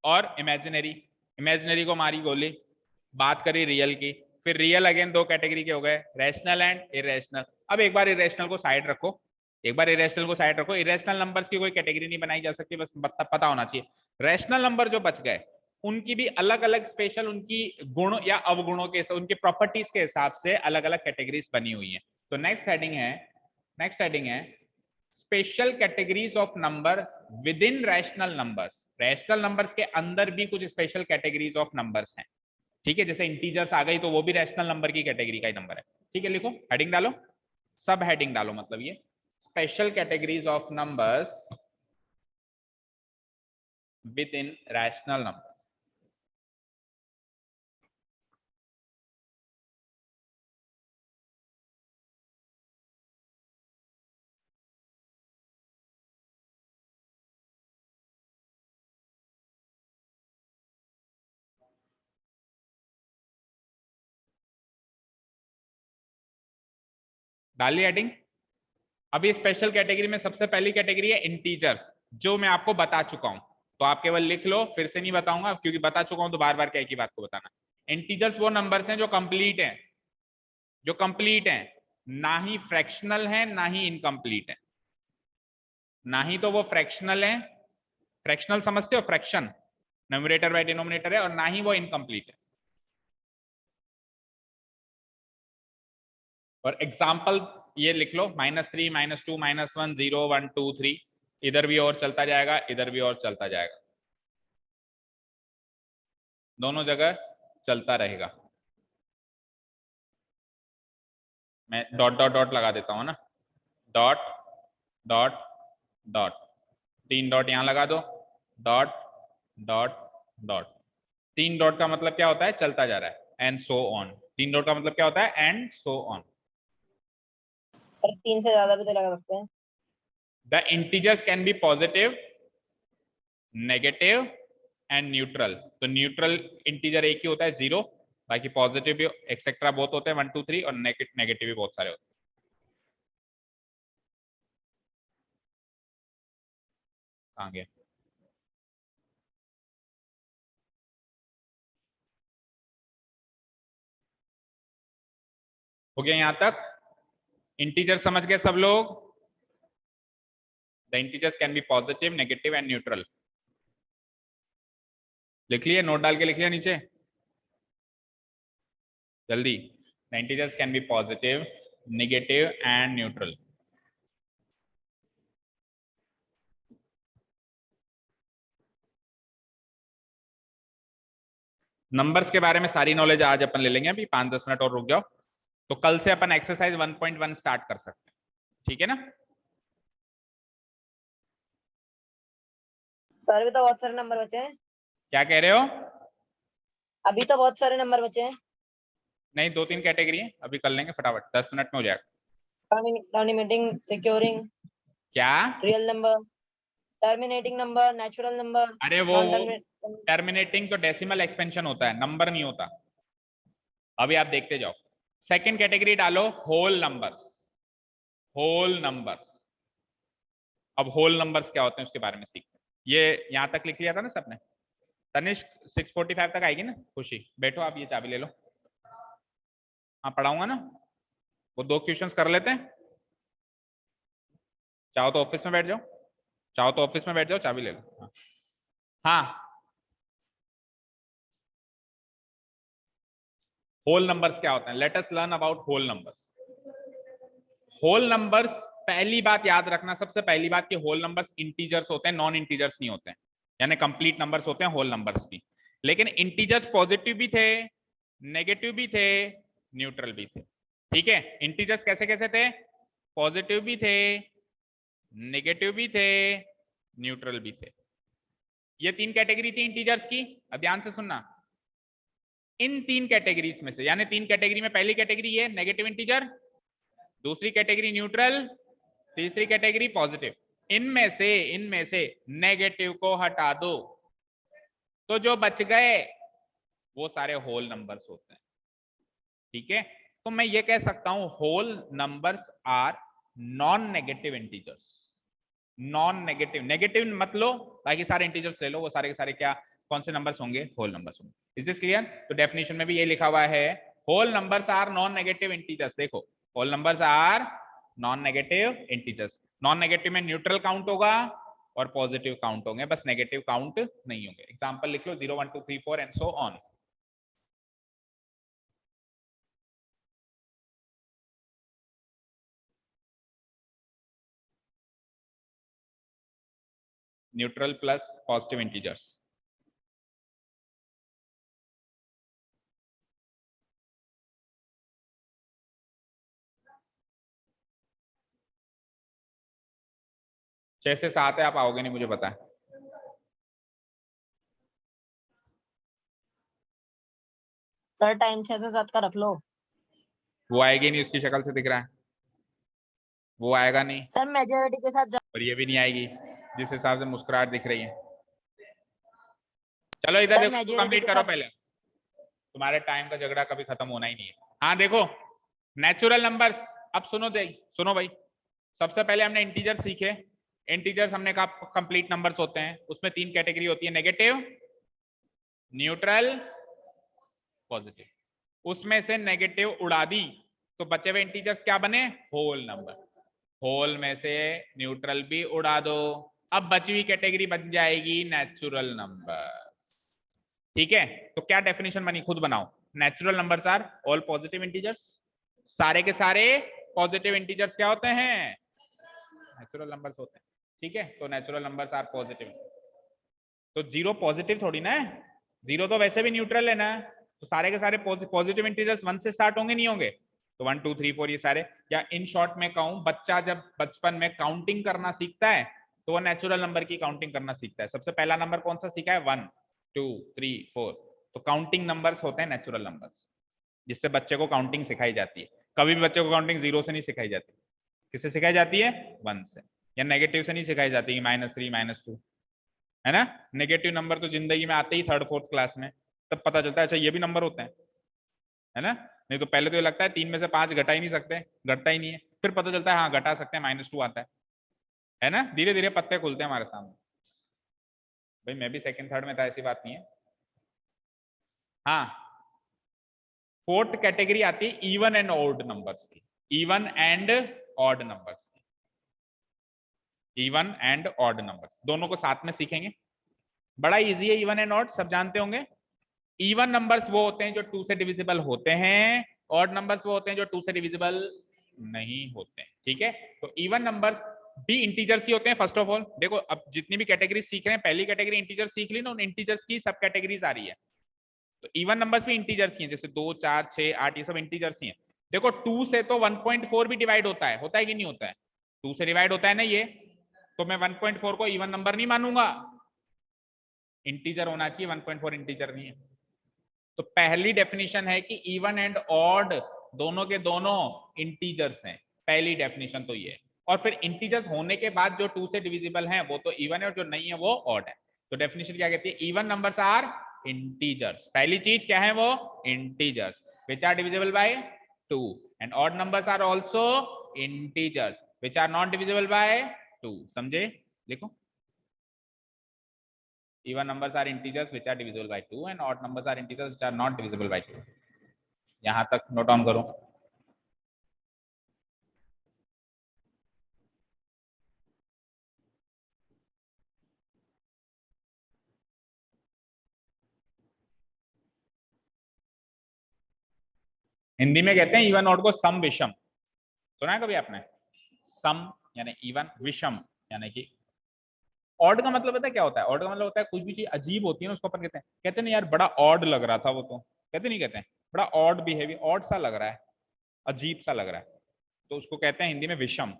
और इमेजिनरी। इमेजिनरी को मारी गोली, बात करी रियल की। फिर रियल अगेन 2 कैटेगरी के हो गए, रैशनल एंड इरेशनल। अब एक बार इरेशनल को साइड रखो, एक बार इरेशनल को साइड रखो। इरेशनल नंबर्स की कोई कैटेगरी नहीं बनाई जा सकती, बस पता होना चाहिए। रैशनल नंबर जो बच गए उनकी भी अलग अलग स्पेशल उनकी गुण या अवगुणों के, उनके प्रॉपर्टीज के हिसाब से अलग अलग कैटेगरीज बनी हुई है। तो नेक्स्ट हेडिंग है special categories of numbers with in rational numbers. Rational numbers के अंदर भी कुछ स्पेशल कैटेगरीज ऑफ नंबर्स हैं, ठीक है। जैसे इंटीजर्स आ गई तो वो भी रैशनल नंबर की कैटेगरी का ही नंबर है, ठीक है। लिखो, हेडिंग डालो, सब हेडिंग डालो, मतलब ये special categories of numbers with in rational number. डाली हेडिंग। अभी स्पेशल कैटेगरी में सबसे पहली कैटेगरी है इंटीजर्स, जो मैं आपको बता चुका हूं, तो आप केवल लिख लो, फिर से नहीं बताऊंगा क्योंकि बता चुका हूं तो बार बार क्या एक ही बात को बताना। इंटीजर्स वो नंबर्स हैं जो कंप्लीट हैं, ना ही फ्रैक्शनल है ना ही इनकम्प्लीट है। ना ही तो वो फ्रैक्शनल है, फ्रैक्शनल समझते हो, फ्रैक्शन न्यूमरेटर बाय डिनोमिनेटर है, और ना ही वो इनकम्प्लीट है। और एग्जाम्पल ये लिख लो, -3, -2, -1, 0, 1, 2, 3, इधर भी और चलता जाएगा, इधर भी और चलता जाएगा, दोनों जगह चलता रहेगा। मैं डॉट डॉट डॉट लगा देता हूं ना, डॉट डॉट डॉट, 3 डॉट यहां लगा दो, डॉट डॉट डॉट। 3 डॉट का मतलब क्या होता है, चलता जा रहा है, एंड सो ऑन। 3 डॉट का मतलब क्या होता है, एंड सो ऑन। सर 3 से ज्यादा भी तो लगा सकते हैं। The integers can be positive, negative and neutral. तो न्यूट्रल इंटीजर एक ही होता है 0, बाकी पॉजिटिव भी एक्सेट्रा बहुत होते हैं 1, 2, 3, और नेगेटिव भी बहुत सारे होते हैं। आगे हो गया यहां तक, इंटीजर समझ गए सब लोग। The integers can be positive, negative and neutral. लिख लिए, नोट डाल के लिख लिया नीचे जल्दी। The integers can be positive, negative and neutral. Numbers के बारे में सारी नॉलेज आज अपन ले लेंगे, अभी 5-10 मिनट और रुक जाओ, तो कल से अपन एक्सरसाइज 1.1 स्टार्ट कर सकते हैं, ठीक है ना। सर अभी तो बहुत सारे नंबर बचे हैं। क्या कह रहे हो? अभी तो बहुत सारे नंबर बचे हैं। नहीं, 2-3 कैटेगरी है, अभी कर लेंगे फटाफट, 10 मिनट में हो जाएगा। टर्मिनेटिंग, रिकरिंग, क्या? Real number, terminating number, natural number, अरे वो नॉन टर्मिनेटिंग। टर्मिनेटिंग तो डेसिमल एक्सपेंशन होता है, नंबर नहीं होता। अभी आप देखते जाओ। सेकंड कैटेगरी डालो, होल नंबर्स। Whole numbers. अब होल नंबर्स क्या होते हैं उसके बारे में सीखते हैं। ये यहां तक लिख लिया था ना सबने। तनिष्क 6:45 तक आएगी ना, खुशी बैठो, आप ये चाबी ले लो। हाँ पढ़ाऊंगा ना, वो 2 क्वेश्चंस कर लेते हैं। चाहो तो ऑफिस में बैठ जाओ, चाहो तो ऑफिस में बैठ जाओ, चाबी ले लो। हाँ, होल नंबर्स क्या होते हैं, let us learn about whole numbers. Whole numbers, पहली बात याद रखना, सबसे पहली बात कि होल नंबर्स इंटीजर्स होते हैं, नॉन इंटीजर्स नहीं होते हैं, यानी कंप्लीट नंबर्स होते हैं होल नंबर्स भी। लेकिन इंटीजर्स पॉजिटिव भी थे, नेगेटिव भी थे, न्यूट्रल भी थे, ठीक है। इंटीजर्स कैसे कैसे थे, पॉजिटिव भी थे, नेगेटिव भी थे, न्यूट्रल भी थे। ये 3 कैटेगरी थी इंटीजर्स की। अब ध्यान से सुनना, इन 3 कैटेगरीज में से, यानी 3 कैटेगरी में पहली कैटेगरी ये नेगेटिव इंटीजर, दूसरी कैटेगरी न्यूट्रल, तीसरी कैटेगरी पॉजिटिव। इनमें से नेगेटिव को हटा दो तो जो बच गए वो सारे होल नंबर्स होते हैं, ठीक है। तो मैं ये कह सकता हूं whole numbers are non negative integers. Non negative, negative मत लो, बाकी सारे इंटीजर्स ले लो, वो सारे के सारे क्या, कौन से नंबर्स होंगे, होल नंबर्स होंगे। Is this clear? तो डेफिनेशन में भी ये लिखा हुआ है, whole numbers are non negative integers. देखो, whole numbers are non negative integers. Non negative में न्यूट्रल काउंट होगा, और पॉजिटिव काउंट होंगे, बस नेगेटिव काउंट नहीं होंगे। एग्जाम्पल लिख लो 0 1 2 3 4 and so on. Neutral plus positive integers. छह से सात है, आप आओगे नहीं मुझे पता है। सर टाइम 6 से 7 का रख लो। वो आएगी नहीं, उसकी शक्ल से दिख रहा है, वो आएगा नहीं। सर मेजॉरिटी के साथ और ये भी नहीं आएगी जिस हिसाब से मुस्कुराहट दिख रही है। चलो इधर सर देखो, मेजॉरिटी कंप्लीट के करो साथ पहले, तुम्हारे टाइम का झगड़ा कभी खत्म होना ही नहीं है। हाँ देखो नेचुरल नंबर्स, अब सुनो सुनो भाई, सबसे पहले हमने इंटीजर सीखे। इंटीजर्स हमने कहा कंप्लीट नंबर्स होते हैं, उसमें तीन कैटेगरी होती है, नेगेटिव, न्यूट्रल, पॉजिटिव। उसमें से नेगेटिव उड़ा दी तो बचे हुए इंटीजर्स क्या बने, होल नंबर। होल में से न्यूट्रल भी उड़ा दो, अब बची हुई कैटेगरी बन जाएगी नेचुरल नंबर। ठीक है, तो क्या डेफिनेशन बनी, खुद बनाओ। Natural numbers are all positive integers. सारे के सारे पॉजिटिव इंटीजर्स क्या होते हैं, नेचुरल नंबर्स होते हैं। ठीक है, तो नेचुरल नंबर्स आर पॉजिटिव। तो जीरो पॉजिटिव थोड़ी ना है, जीरो तो वैसे भी न्यूट्रल है ना, तो सारे के सारे पॉजिटिव इंटीजर्स 1 से स्टार्ट होंगे नहीं होंगे, तो 1 2 3 4 ये सारे। या इन शॉर्ट में कहूं, बच्चा जब बचपन में काउंटिंग करना सीखता है तो वो नेचुरल नंबर की काउंटिंग करना सीखता है। सबसे पहला नंबर कौन सा सीखा है, 1 2 3 4, तो काउंटिंग नंबर्स होते हैं नेचुरल नंबर्स, जिससे बच्चे को काउंटिंग सिखाई जाती है। कभी भी बच्चे को काउंटिंग जीरो से नहीं सिखाई जाती, किससे सिखाई जाती है, 1 से। या नेगेटिव से नहीं सिखाई जाती, -3 -2, है ना। नेगेटिव नंबर तो जिंदगी में आते ही 3rd 4th क्लास में, तब पता चलता है अच्छा ये भी नंबर होते हैं, है ना। नहीं तो पहले तो ये लगता है 3 में से 5 घटा ही नहीं सकते, घटता ही नहीं है, फिर पता चलता है हाँ घटा सकते हैं, -2 आता है ना। धीरे धीरे पत्ते खुलते हैं हमारे सामने। भाई मैं भी 2nd 3rd में था, ऐसी बात नहीं है। हाँ, 4th कैटेगरी आती है इवन एंड ऑड नंबर्स की, इवन एंड ऑड नंबर्स की। इवन एंड ऑड नंबर्स दोनों को साथ में सीखेंगे, बड़ा इजी है। इवन एंड ऑड सब जानते होंगे। इवन नंबर्स वो होते हैं जो 2 से डिविजिबल होते हैं, ऑड नंबर्स वो होते हैं जो 2 से डिविजिबल नहीं होते हैं। ठीक है, तो इवन नंबर्स भी इंटीजर्स ही होते हैं। फर्स्ट ऑफ ऑल देखो, अब जितनी भी कैटेगरी सीख रहे हैं, पहली कैटेगरी इंटीजर सीख ली ना, उन इंटीजर्स की सब कैटेगरीज आ रही है। तो इवन नंबर्स भी इंटीजर्स ही हैं, जैसे 2 4 6 8 ये सब इंटीजर्स ही हैं। देखो 2 से तो 1.4 भी डिवाइड होता है कि नहीं होता है, 2 से डिवाइड होता है ना ये, तो मैं 1.4 को इवन नंबर नहीं मानूंगा, इंटीजर होना चाहिए, 1.4 इंटीजर नहीं है। तो पहली डेफिनेशन है कि इवन एंड ऑड दोनों के दोनों इंटीजर्स हैं, पहली डेफिनेशन तो ये है। और फिर इंटीजर्स होने के बाद जो 2 से डिविजिबल हैं वो तो इवन है, और जो नहीं है वो ऑड है। तो डेफिनेशन क्या कहती है, इवन नंबर्स आर इंटीजर्स। पहली चीज क्या है, वो integers which are divisible by 2, and odd numbers are also integers which are not divisible by 2। समझे, लिखो। Even numbers are integers which are divisible by 2 and odd numbers are integers which are not divisible by 2। यहां तक नोट डाउन करो। हिंदी में कहते हैं इवन ऑड को सम विषम, सुना है कभी आपने, सम यानी इवन, विषम यानी कि ऑड का मतलब पता है क्या होता है, ऑड का मतलब होता है कुछ भी चीज अजीब होती है ना उसको अपन कहते हैं यार बड़ा ऑड लग रहा था वो, तो कहते नहीं, कहते हैं बड़ा ऑड बिहेवियर, ऑड सा लग रहा है, अजीब सा लग रहा है, तो उसको कहते हैं हिंदी में विषम।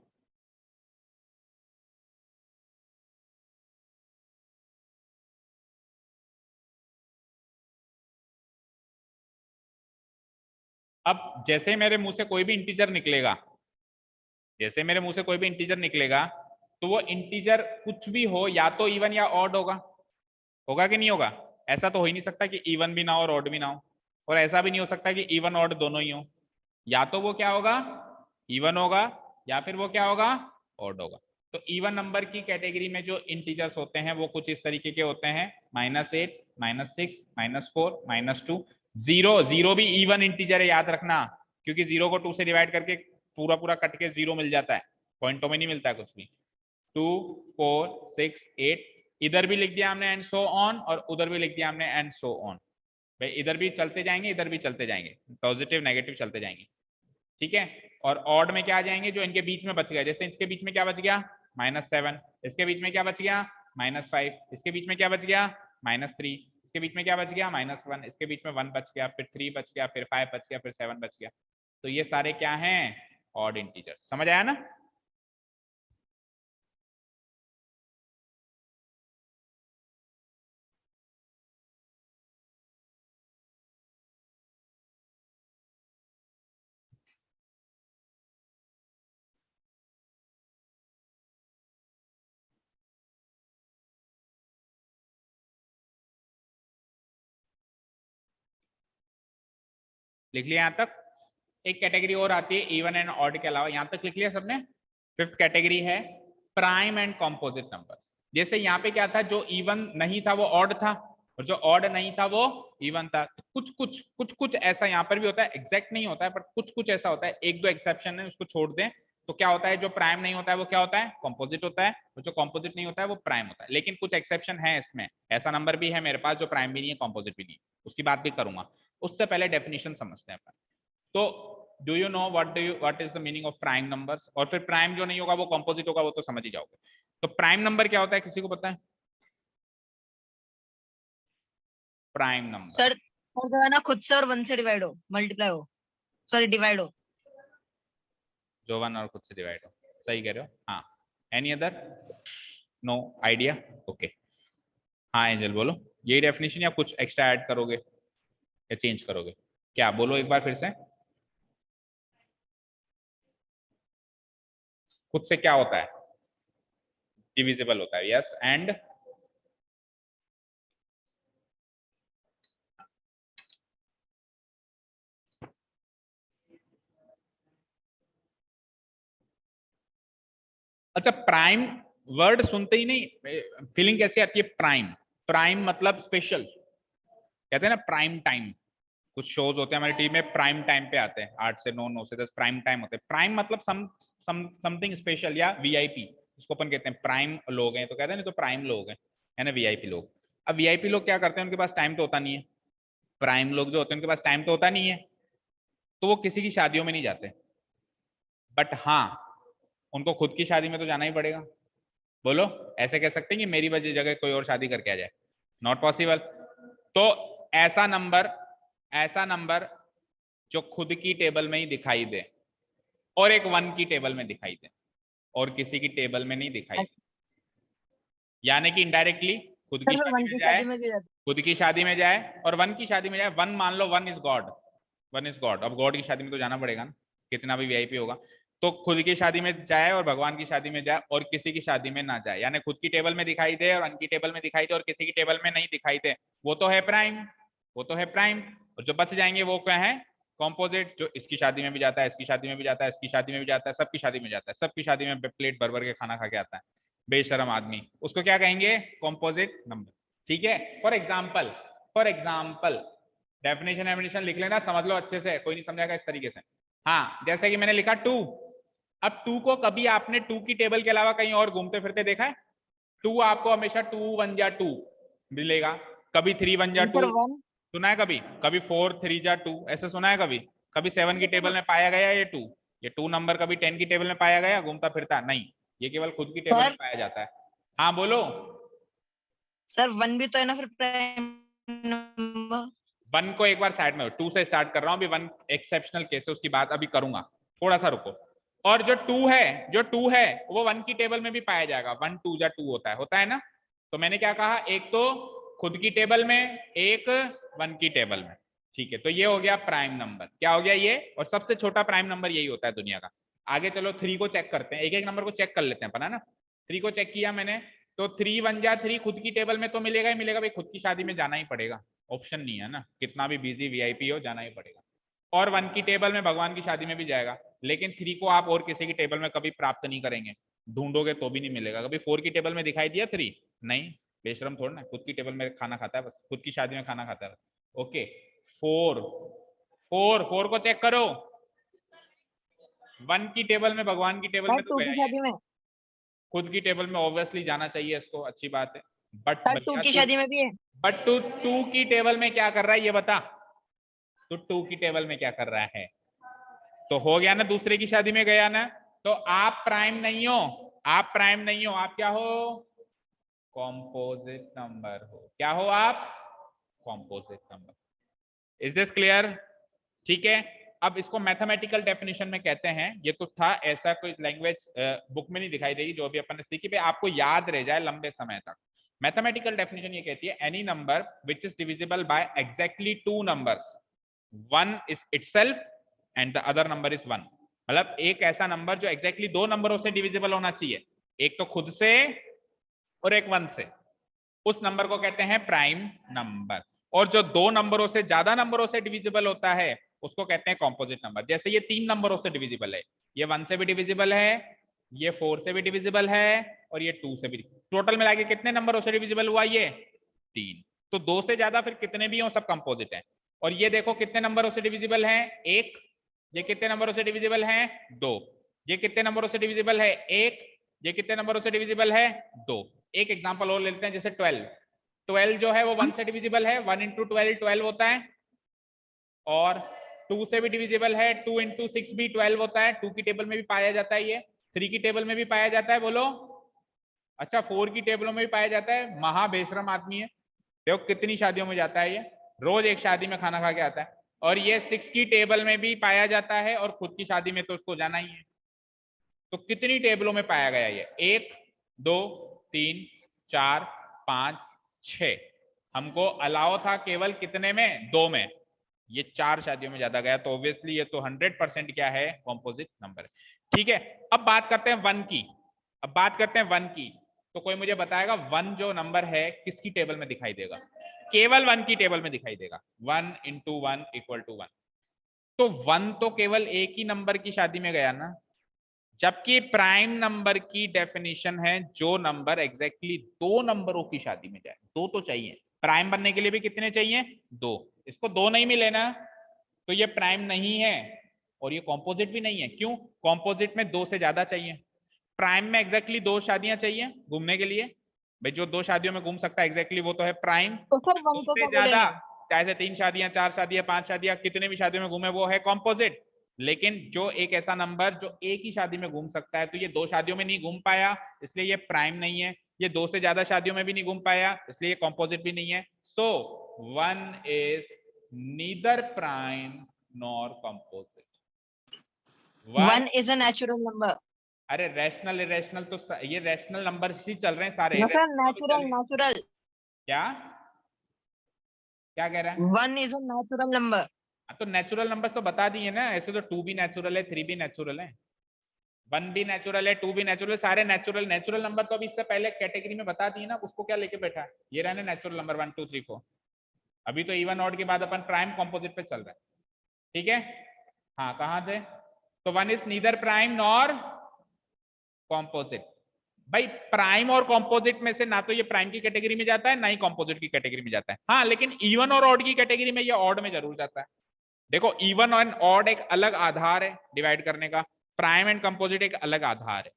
अब जैसे मेरे मुंह से कोई भी इंटीजर निकलेगा, जैसे मेरे मुंह से कोई भी इंटीजर निकलेगा, तो वो इंटीजर कुछ भी हो, या तो इवन या ऑड होगा, होगा कि नहीं होगा। ऐसा तो हो ही नहीं सकता कि इवन भी ना हो और ऑड भी ना हो, और ऐसा भी नहीं हो सकता कि इवन ऑड दोनों ही हो। या तो वो क्या होगा, इवन होगा, या फिर वो क्या होगा, ऑड होगा। तो इवन नंबर की कैटेगरी में जो इंटीजर्स होते हैं वो कुछ इस तरीके के होते हैं, -8 -6 -4 -2। जीरो, जीरो भी इवन इंटीजर है, याद रखना, क्योंकि जीरो को 2 से डिवाइड करके पूरा पूरा कट के जीरो मिल जाता है, पॉइंटों में नहीं मिलता है कुछ भी। 2 4 6 8, इधर भी लिख दिया हमने एंड सो ऑन, और उधर भी लिख दिया हमने एंड सो ऑन। भाई इधर भी चलते जाएंगे, इधर भी चलते जाएंगे, पॉजिटिव नेगेटिव चलते जाएंगे, ठीक है। और ऑड में क्या आ जाएंगे, जो इनके बीच में बच गया, जैसे इसके बीच में क्या बच गया -7, इसके बीच में क्या बच गया -5, इसके बीच में क्या बच गया -3, इसके बीच में क्या बच गया -1, इसके बीच में 1 बच गया, फिर 3 बच गया, फिर 5 बच गया, फिर 7 बच गया। तो ये सारे क्या हैं, ऑड इंटीजर्स। समझ आया ना? लिख लिया यहाँ तक? एक कैटेगरी और आती है इवन एंड ऑड के अलावा, यहाँ तक लिख लिया सबने? फिफ्थ कैटेगरी है प्राइम एंड कॉम्पोजिट नंबर्स। जैसे यहाँ पे क्या था, जो इवन नहीं था वो ऑड था, और जो ऑड नहीं था वो इवन था। तो कुछ ऐसा यहाँ पर भी होता है, एग्जैक्ट नहीं होता है, पर कुछ ऐसा होता है, एक दो एक्सेप्शन है, उसको छोड़ दें तो क्या होता है, जो प्राइम नहीं होता है वो क्या होता है, कॉम्पोजिट होता है, और जो कॉम्पोजिट नहीं होता है वो प्राइम होता है। लेकिन कुछ एक्सेप्शन है इसमें, ऐसा नंबर भी है मेरे पास जो प्राइम भी नहीं है, कॉम्पोजिट भी नहीं है, उसकी बात भी करूंगा। उससे पहले डेफिनेशन समझते हैं अपन। तो do you know what is the meaning of prime numbers? और फिर प्राइम जो नहीं होगा वो कॉम्पोजिट होगा, वो तो समझ ही जाओगे। तो प्राइम नंबर क्या होता है, किसी को पता है? प्राइम नंबर सर जो है ना खुद से और 1 से डिवाइड हो, मल्टीप्लाई हो, सॉरी डिवाइड हो। जो 1 और खुद से डिवाइड हो, सही कह रहे हो। हाँ, any other? No idea? Okay. हाँ एंजल बोलो, यही डेफिनेशन या कुछ एक्स्ट्रा ऐड करोगे या चेंज करोगे? क्या बोलो एक बार फिर से। खुद से क्या होता है, डिविजिबल होता है, यस। एंड अच्छा, प्राइम वर्ड सुनते ही नहीं फीलिंग कैसी आती है? प्राइम, प्राइम मतलब स्पेशल, कहते हैं ना प्राइम टाइम। कुछ शोज होते हैं हमारी टीवी में, प्राइम टाइम पे आते हैं, 8 से 9, 9 से 10 प्राइम टाइम होते हैं। प्राइम मतलब समथिंग स्पेशल या वीआईपी, उसको अपन कहते हैं प्राइम लोग हैं, तो कहते हैं ना तो प्राइम लोग हैं, है ना, वीआईपी लोग। अब वीआईपी लोग क्या करते हैं, उनके पास टाइम तो होता नहीं है। प्राइम लोग जो होते हैं उनके पास टाइम तो होता नहीं है, तो वो किसी की शादियों में नहीं जाते। बट हाँ, उनको खुद की शादी में तो जाना ही पड़ेगा। बोलो, ऐसे कह सकते हैं कि मेरी वजह जगह कोई और शादी करके आ जाए? Not possible. तो ऐसा नंबर, ऐसा नंबर जो खुद की टेबल में ही दिखाई दे, और एक 1 की टेबल में दिखाई दे, और किसी की टेबल में नहीं दिखाई दे, यानी कि इनडायरेक्टली खुद की सर शादी 1 में की जाए, शादी में क्यों जाते? खुद की शादी में जाए और 1 की शादी में जाए। 1 मान लो 1 इज गॉड, 1 इज गॉड। अब गॉड की शादी में तो जाना पड़ेगा ना, कितना भी वीआईपी होगा। तो खुद की शादी में जाए और भगवान की शादी में जाए, और किसी की शादी में ना जाए, यानी खुद की टेबल में दिखाई दे और 1 की टेबल में दिखाई दे और किसी की टेबल में नहीं दिखाई दे, वो तो है प्राइम, वो तो है प्राइम। और जो बच जाएंगे वो क्या है, कॉम्पोजिट, जो इसकी शादी में भी जाता है, इसकी शादी में भी जाता है, इसकी शादी में भी जाता है, सबकी शादी में जाता है, सबकी शादी में प्लेट भर भर के खाना खा के आता है बेशरम आदमी, उसको क्या कहेंगे, कॉम्पोजिट नंबर। ठीक है। फॉर एग्जाम्पल डेफिनेशन लिख लेना, समझ लो अच्छे से, कोई नहीं समझाएगा इस तरीके से। हाँ, जैसे कि मैंने लिखा 2। अब 2 को कभी आपने 2 की टेबल के अलावा कहीं और घूमते फिरते देखा है? 2 आपको हमेशा 2 1 जा 2 मिलेगा, कभी 3 1 जा 2 सर 1 सुना है, कभी कभी 4 3 जा 2 ऐसे सुना है कभी? कभी 7 की टेबल में पाया गया ये 2? ये 2 नंबर कभी 10 की टेबल में पाया गया घूमता फिरता? नहीं, ये केवल खुद की टेबल में सर पाया जाता है। हाँ बोलो। सर 1 भी तो है ना फिर प्राइम नंबर। 1 को एक बार साइड में, 2 से स्टार्ट कर रहा हूँ अभी, 1 एक्सेप्शनल केस है, उसकी बात अभी करूंगा, थोड़ा सा रुको। और जो 2 है, जो 2 है वो 1 की टेबल में भी पाया जाएगा, 1 2 जा 2 होता है ना। तो मैंने क्या कहा, एक तो खुद की टेबल में, एक 1 की टेबल में। ठीक है, तो ये हो गया प्राइम नंबर। क्या हो गया ये? और सबसे छोटा प्राइम नंबर यही होता है दुनिया का। आगे चलो 3 को चेक करते हैं, एक एक नंबर को चेक कर लेते हैं अपन, है ना। 3 को चेक किया मैंने, तो 3 1 जा 3 खुद की टेबल में तो मिलेगा ही मिलेगा भाई, खुद की शादी में जाना ही पड़ेगा, ऑप्शन नहीं है ना, कितना भी बिजी वीआईपी हो जाना ही पड़ेगा। और 1 की टेबल में भगवान की शादी में भी जाएगा, लेकिन 3 को आप और किसी की टेबल में कभी प्राप्त नहीं करेंगे, ढूंढोगे तो भी नहीं मिलेगा। कभी 4 की टेबल में दिखाई दिया 3? नहीं, बेशरम थोड़ा ना, खुद की टेबल में खाना खाता है बस, खुद की शादी में खाना खाता है बस। ओके, 4 4 4 को चेक करो, 1 की टेबल में भगवान की टेबल मैं में तो 2 गया की ही है। शादी में खुद की टेबल में ऑब्वियसली जाना चाहिए इसको, अच्छी बात है। बट सर 2 की शादी में भी है। बट तू 2 की टेबल में क्या कर रहा है ये बता, तो 2 की टेबल में क्या कर रहा है? तो हो गया ना, दूसरे की शादी में गया ना, तो आप प्राइम नहीं हो, आप प्राइम नहीं हो, आप क्या हो? कॉम्पोजिट नंबर हो। क्या हो आप? Composite number. Is this clear? ठीक है, अब इसको मैथमेटिकल डेफिनेशन में कहते हैं, ये तो था ऐसा कोई लैंग्वेज बुक में नहीं दिखाई देगी, जो भी अपन ने सीखी पे आपको याद रह जाए लंबे समय तक। मैथमेटिकल डेफिनेशन ये कहती है any number which is divisible by exactly 2 numbers, one is itself and the other number is 1। मतलब एक ऐसा नंबर जो एग्जैक्टली 2 नंबरों से डिविजिबल होना चाहिए, एक तो खुद से और एक 1 से, उस नंबर को कहते हैं प्राइम नंबर। और जो 2 नंबरों से ज्यादा नंबरों से डिविजिबल होता है उसको कहते हैं कॉम्पोजिट नंबर। जैसे ये 3 नंबरों से डिविजिबल है, ये 1 से भी डिविजिबल है, ये 4 से भी डिविजिबल है, और ये 2 से भी। टोटल मिला के कितने नंबरों से डिविजिबल हुआ? ये 3। तो 2 से ज्यादा फिर कितने भी हो सब कंपोजिट है। और ये देखो कितने नंबरों से डिविजिबल है? 1। ये कितने नंबरों से डिविजिबल है? 2। ये कितने नंबरों से डिविजिबल है? 1। ये कितने नंबरों से डिविजिबल है? 2। एक एग्जांपल और लेते हैं, जैसे 12 जो है वो 1 से डिविजिबल है, 1 इंटू 12 होता है, और 2 से भी डिविजिबल है, 2 इंटू 6 भी 12 होता है। 2 की टेबल में भी पाया जाता है, ये 3 की टेबल में भी पाया जाता है, बोलो। अच्छा 4 की टेबलों में भी पाया जाता है। महाबेशरम आदमी है, देखो कितनी शादियों में जाता है, ये रोज एक शादी में खाना खा के आता है। और ये 6 की टेबल में भी पाया जाता है, और खुद की शादी में तो उसको जाना ही है। तो कितनी टेबलों में पाया गया ये? 1 2 3 4 5 6। हमको अलाउ था केवल कितने में? 2 में। ये 4 शादियों में ज्यादा गया, तो ऑब्वियसली ये तो 100% क्या है? Composite number. ठीक है, अब बात करते हैं 1 की। अब बात करते हैं 1 की। तो कोई मुझे बताएगा 1 जो नंबर है किसकी टेबल में दिखाई देगा? केवल 1 की टेबल में दिखाई देगा। 1 इंटू 1 इक्वल टू 1। तो 1 तो केवल एक ही नंबर की शादी में गया ना, जबकि प्राइम नंबर की डेफिनेशन है जो नंबर एग्जैक्टली 2 नंबरों की शादी में जाए। 2 तो चाहिए, प्राइम बनने के लिए भी कितने चाहिए? 2। इसको 2 नहीं मिले ना तो ये प्राइम नहीं है, और ये कॉम्पोजिट भी नहीं है। क्यों? कॉम्पोजिट में 2 से ज्यादा चाहिए, प्राइम में एग्जैक्टली 2 शादियां चाहिए घूमने के लिए। भाई जो 2 शादियों में घूम सकता है एग्जैक्टली वो तो है प्राइम। तो सर 1 2 को से क्या ज्यादा, बोलेंगे? चाहे से 3 शादियां, 4 शादियां, 5 शादियां, कितने भी शादियों में घूमे वो है कॉम्पोजिट। लेकिन जो एक ऐसा नंबर जो एक ही शादी में घूम सकता है, तो ये 2 शादियों में नहीं घूम पाया, इसलिए ये प्राइम नहीं है। ये 2 से ज्यादा शादियों में भी नहीं घूम पाया, इसलिए ये कॉम्पोजिट भी नहीं है। सो 1 is neither prime nor composite. 1 is a natural number. अरे रैशनल इरेशनल तो ये रैशनल नंबर ही चल रहे हैं सारे, नो सर, irrational तो नेचुरल चले। नेचुरल। क्या क्या कह रहा है? 1 इज अ नेचुरल नंबर। तो नेचुरल नंबर्स तो बता दिए ना, ऐसे तो 2 भी नेचुरल है, 3 भी नेचुरल है, 1 भी नेचुरल है, 2 भी नेचुरल है, सारे नेचुरल। नेचुरल नंबर तो अभी इससे पहले कैटेगरी में बता दिए ना, उसको क्या लेके बैठा है? ये रहने नेचुरल नंबर 1 2 3 4। अभी तो इवन ऑड के बाद अपन प्राइम कॉम्पोजिट पे चल रहे हैं। ठीक है, हाँ कहाँ थे? तो 1 is neither prime nor composite. भाई प्राइम और कॉम्पोजिट में से ना तो ये प्राइम की कैटेगरी में जाता है, ना ही कॉम्पोजिट की कैटेगरी में जाता है। हाँ लेकिन इवन और ऑड की कैटेगरी में ये ऑड में जरूर जाता है। देखो इवन एंड ऑड एक अलग आधार है डिवाइड करने का, प्राइम एंड कंपोजिट एक अलग आधार है।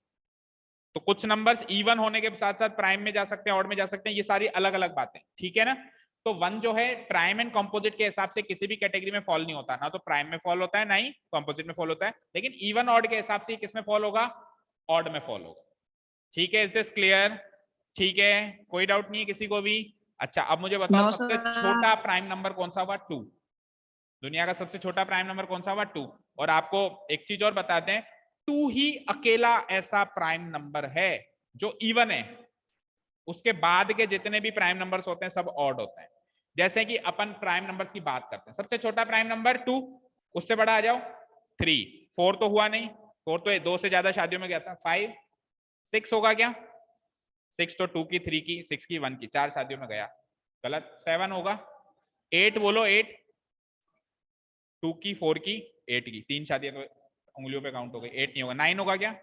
तो कुछ नंबर्स इवन होने के साथ साथ प्राइम में जा सकते हैं, ऑड में जा सकते हैं, ये सारी अलग अलग बातें। ठीक है ना? तो 1 जो है प्राइम एंड कंपोजिट के हिसाब से किसी भी कैटेगरी में फॉल नहीं होता, ना तो प्राइम में फॉल होता है ना ही कंपोजिट में फॉल होता है। लेकिन इवन ऑड के हिसाब से किस में फॉल होगा? ऑड में फॉल होगा। ठीक है, इज दिस क्लियर? ठीक है, कोई डाउट नहीं है किसी को भी? अच्छा अब मुझे बताओ नो सबसे सर। छोटा प्राइम नंबर कौन सा हुआ? 2। दुनिया का सबसे छोटा प्राइम नंबर कौन सा हुआ? 2। और आपको एक चीज और बताते हैं, 2 ही अकेला ऐसा प्राइम नंबर है जो इवन है, उसके बाद के जितने भी प्राइम नंबर्स होते हैं सब ऑड होते हैं। जैसे कि अपन प्राइम नंबर्स की बात करते हैं, सबसे छोटा प्राइम नंबर 2, उससे बड़ा आ जाओ 3, 4 तो हुआ नहीं, 4 तो 2 से ज्यादा शादियों में गया था, 5, 6 होगा क्या? 6 तो 2 की, 3 की, 6 की, 1 की, 4 शादियों में गया, गलत। 7 होगा, 8 बोलो, 8, 2 की, 4 की, 8 की, 3 शादियां तो उंगलियों पे काउंट हो गई। 8 नहीं होगा। 9 होगा क्या?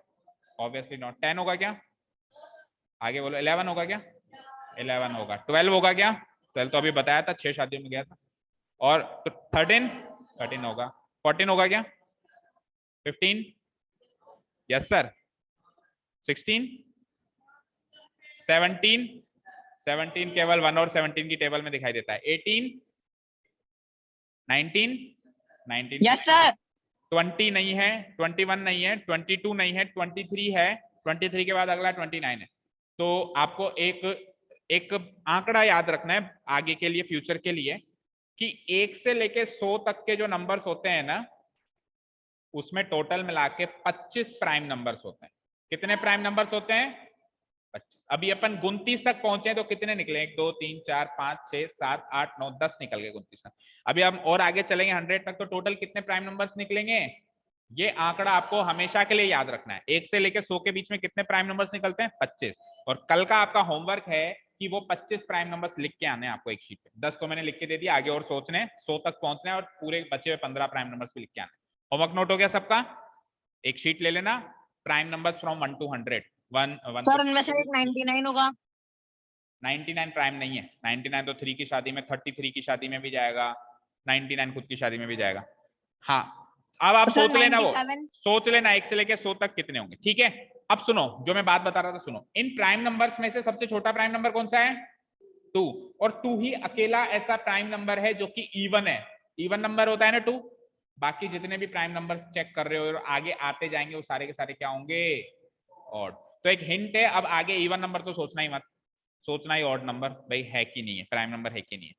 Obviously not. 10 होगा क्या? आगे बोलो। 11 होगा क्या? 11 होगा। 12 होगा क्या? 12 तो अभी बताया था, 6 शादियों में गया था। और तो 13 होगा। 14 होगा क्या? 15, यस सर। 16, 17 17 केवल 1 और 17 की टेबल में दिखाई देता है। 18 19 19 यस सर। 20 नहीं है, 21 नहीं है, 22 नहीं है, 23 है, 23 के बाद अगला 29 है। तो आपको एक आंकड़ा याद रखना है आगे के लिए, फ्यूचर के लिए, कि 1 से लेके 100 तक के जो नंबर्स होते हैं ना, उसमें टोटल मिला के 25 प्राइम नंबर्स होते हैं। कितने प्राइम नंबर्स होते हैं? 25। अभी अपन 29 तक पहुंचे तो कितने निकले? 1 2 3 4 5 6 7 8 9 10 निकल गए 29 तक। अभी हम और आगे चलेंगे 100 तक, तो टोटल कितने प्राइम नंबर्स निकलेंगे? ये आंकड़ा आपको हमेशा के लिए याद रखना है। 1 से लेकर 100 के बीच में कितने प्राइम नंबर्स निकलते हैं? 25। और कल का आपका होमवर्क है कि वो 25 प्राइम नंबर्स लिख के आने हैं आपको एक शीट पे। 10 तो मैंने लिख के दे दिया, आगे और सोचने, 100 तक पहुंचना है और पूरे बचे हुए 15 प्राइम नंबर्स भी लिख के आने। होमवर्क नोट हो गया सबका? एक शीट ले लेना, prime numbers from 1 to 100। Sir उनमें से एक 99 होगा। 99 प्राइम नहीं है। 99 तो 3 की शादी में, 33 की शादी में भी जाएगा, 99 खुद की शादी में भी जाएगा। हाँ, अब आप तो सर सोच लेना, वो 97। सोच लेना 1 से लेकर 100 तक कितने होंगे। ठीक है, अब सुनो जो मैं बात बता रहा था, सुनो। इन प्राइम नंबर्स में से सबसे छोटा प्राइम नंबर कौन सा है? 2। और 2 ही अकेला ऐसा प्राइम नंबर है जो कि इवन है। इवन नंबर होता है ना 2। बाकी जितने भी प्राइम नंबर्स चेक कर रहे हो और आगे आते जाएंगे, वो सारे के सारे क्या होंगे? ऑड। तो एक हिंट है, अब आगे इवन नंबर तो सोचना ही मत, सोचना ही ऑड नंबर, भाई है कि नहीं है, प्राइम नंबर है कि नहीं है।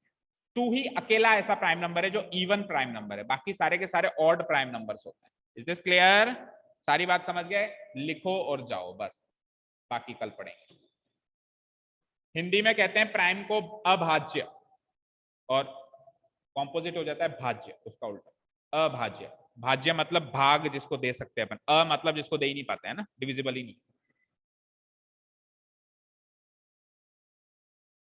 2 ही अकेला ऐसा प्राइम नंबर है जो इवन प्राइम नंबर है, बाकी सारे के सारे ऑड प्राइम नंबर्स होते हैं। Is this clear? सारी बात समझ गए? लिखो और जाओ बस, बाकी कल पढ़ेंगे। हिंदी में कहते हैं प्राइम को अभाज्य, और कॉम्पोजिट हो जाता है भाज्य, उसका उल्टा अभाज्य। भाज्य मतलब भाग जिसको दे सकते हैं अपन, अ मतलब जिसको दे ही नहीं पाते है ना, डिविजिबल ही नहीं।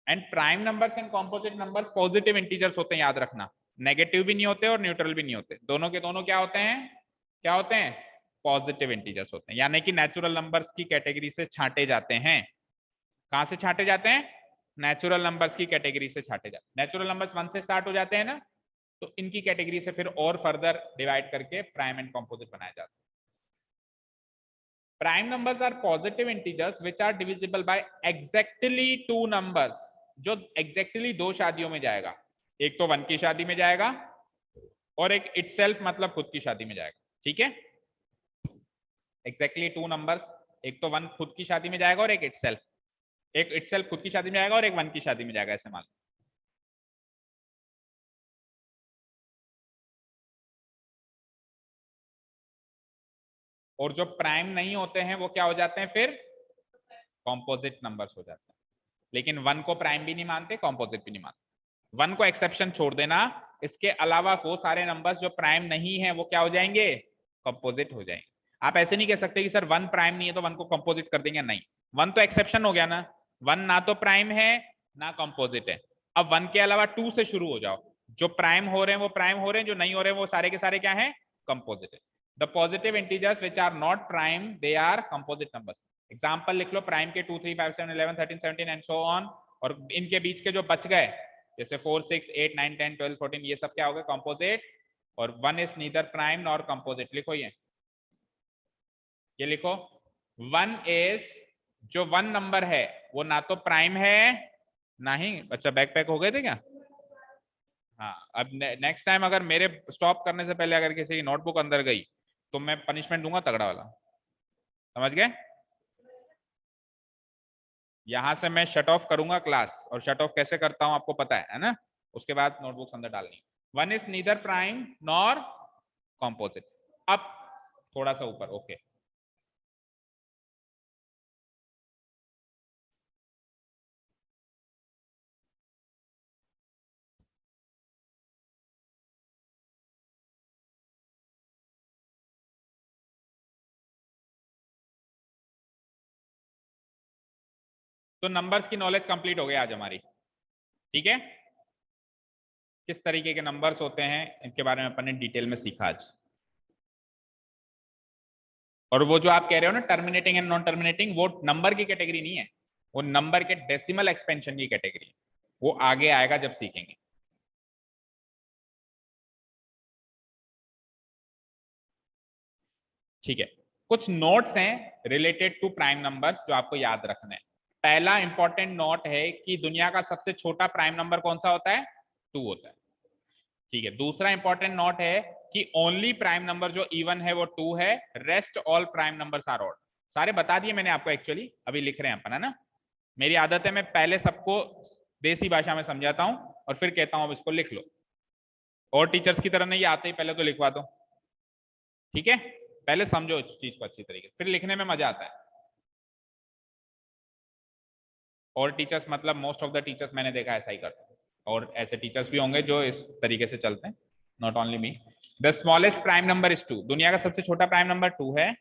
And prime numbers and composite numbers positive integers होते हैं, याद रखना। नेगेटिव भी नहीं होते और न्यूट्रल भी नहीं होते, दोनों के दोनों क्या होते हैं? क्या होते हैं? पॉजिटिव इंटीजर्स होते हैं, यानी कि नेचुरल नंबर्स की कैटेगरी से छांटे जाते हैं। कहां से छांटे जाते हैं? नेचुरल नंबर्स की कैटेगरी से छांटे जाते हैं। नेचुरल नंबर्स 1 से स्टार्ट हो जाते हैं ना, तो इनकी कैटेगरी से फिर और फर्दर डिवाइड करके प्राइम एंड कॉम्पोजिट बनाया जाता है। Prime numbers are positive integers which are divisible by exactly 2 numbers, जो एग्जैक्टली 2 शादियों में जाएगा। एक तो 1 की शादी में जाएगा और एक इटसेल्फ मतलब खुद की शादी में जाएगा। ठीक है, एग्जैक्टली 2 नंबर्स, एक तो 1 खुद की शादी में जाएगा और एक इटसेल्फ खुद की शादी में जाएगा और एक 1 की शादी में जाएगा, ऐसे मान लो। और जो प्राइम नहीं होते हैं वो क्या हो जाते हैं फिर? कॉम्पोजिट नंबर्स हो जाते हैं। लेकिन 1 को प्राइम भी नहीं मानते, कॉम्पोजिट भी नहीं मानते। 1 को एक्सेप्शन छोड़ देना, इसके अलावा वो सारे नंबर्स जो प्राइम नहीं है वो क्या हो जाएंगे? कंपोजिट हो जाएंगे। आप ऐसे नहीं कह सकते कि सर 1 प्राइम नहीं है तो 1 को कंपोजिट कर देंगे, नहीं। 1 तो एक्सेप्शन हो गया ना, 1 ना तो प्राइम है ना कंपोजिट है। अब 1 के अलावा 2 से शुरू हो जाओ, जो प्राइम हो रहे हैं वो प्राइम हो रहे हैं, जो नहीं हो रहे हैं वो सारे के सारे क्या है? कंपोजिट है। The positive integers which are not prime they are composite numbers. Example लिख लो, प्राइम के 2 3 5 7 11 13 17 एंड सो ऑन, और इनके बीच के जो बच गए जैसे 4 6 8 9 10 12 14, ये सब क्या हो गए? कंपोजिट। और 1 is neither prime nor composite. लिखो ये लिखो, 1 इज, जो 1 नंबर है वो ना तो प्राइम है ना ही, अच्छा बैकपैक हो गए थे क्या? हाँ, अब नेक्स्ट टाइम अगर मेरे स्टॉप करने से पहले अगर किसी की नोटबुक अंदर गई तो मैं पनिशमेंट दूंगा तगड़ा वाला, समझ गए? यहां से मैं शट ऑफ करूंगा क्लास, और शट ऑफ कैसे करता हूं आपको पता है ना? उसके बाद नोटबुक्स अंदर डालनी। 1 is neither prime nor composite. अब थोड़ा सा ऊपर, ओके। तो नंबर्स की नॉलेज कंप्लीट हो गई आज हमारी, ठीक है? किस तरीके के नंबर्स होते हैं इनके बारे में अपन ने डिटेल में सीखा आज। और वो जो आप कह रहे हो ना टर्मिनेटिंग एंड नॉन टर्मिनेटिंग, वो नंबर की कैटेगरी नहीं है, वो नंबर के डेसिमल एक्सपेंशन की कैटेगरी है। वो आगे आएगा जब सीखेंगे। ठीक है, कुछ नोट्स हैं रिलेटेड टू प्राइम नंबर्स जो आपको याद रखने हैं। पहला इंपॉर्टेंट नोट है कि दुनिया का सबसे छोटा प्राइम नंबर कौन सा होता है? 2 होता है। ठीक है, दूसरा इंपॉर्टेंट नोट है कि ओनली प्राइम नंबर जो इवन है वो 2 है, rest all prime numbers are odd. सारे बता दिए मैंने आपको, एक्चुअली अभी लिख रहे हैं अपन, है ना। मेरी आदत है मैं पहले सबको देसी भाषा में समझाता हूं और फिर कहता हूं अब इसको लिख लो। और टीचर्स की तरह नहीं आते ही पहले तो लिखवा दो, ठीक है। पहले समझो इस चीज को अच्छी तरीके से, फिर लिखने में मजा आता है। और टीचर्स मतलब मोस्ट ऑफ द टीचर्स मैंने देखा ऐसा ही करते हैं, और ऐसे टीचर्स भी होंगे जो इस तरीके से चलते हैं, not only me. The smallest prime number is 2। दुनिया का सबसे छोटा प्राइम नंबर 2 है।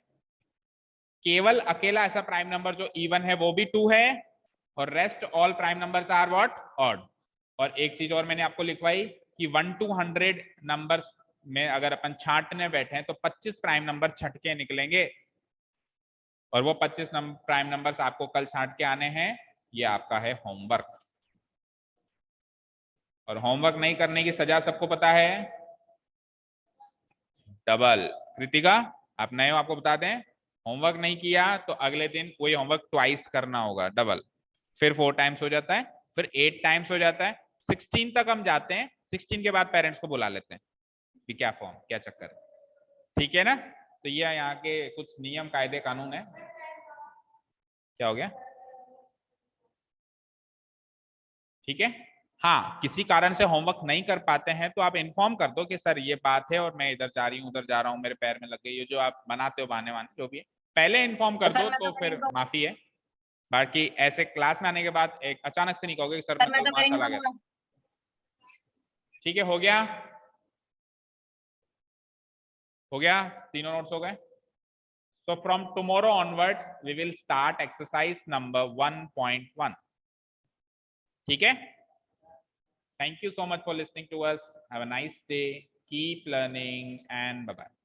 केवल अकेला ऐसा प्राइम नंबर जो इवन है वो भी 2 है, और rest all prime numbers are what? Odd. और एक चीज और मैंने आपको लिखवाई कि 1 to 100 नंबर्स में अगर अपन छांटने बैठे तो 25 प्राइम नंबर छट के निकलेंगे, और वो 25 प्राइम नंबर्स आपको कल छांट के आने हैं। ये आपका है होमवर्क। और होमवर्क नहीं करने की सजा सबको पता है, डबल। कृतिका आप नए हो, आपको बता दें, होमवर्क नहीं किया तो अगले दिन वही होमवर्क ट्वाइस करना होगा, डबल। फिर 4 टाइम्स हो जाता है, फिर 8 टाइम्स हो जाता है, 16 तक हम जाते हैं। 16 के बाद पेरेंट्स को बुला लेते हैं कि क्या फॉर्म, क्या चक्कर है, ठीक है ना। तो ये यहाँ के कुछ नियम कायदे कानून है। क्या हो गया? ठीक है। हाँ, किसी कारण से होमवर्क नहीं कर पाते हैं तो आप इन्फॉर्म कर दो कि सर ये बात है और मैं इधर जा रही हूँ, उधर जा रहा हूँ, मेरे पैर में लग गई। ये जो आप बनाते हो बहाने वाने जो भी है, पहले इन्फॉर्म कर सर दो मैं तो तो फिर करेंगे, माफी है। बाकी ऐसे क्लास में आने के बाद एक अचानक से नहीं कहोगे कि सर सर मैं मैं तो तो वहां चला गया। करेंगे। ठीक है, हो गया, हो गया, तीनों नोट्स हो गए। So from tomorrow onwards we will start exercise number 1.1. ठीक है। Thank you so much for listening to us. Have a nice day. Keep learning and bye bye.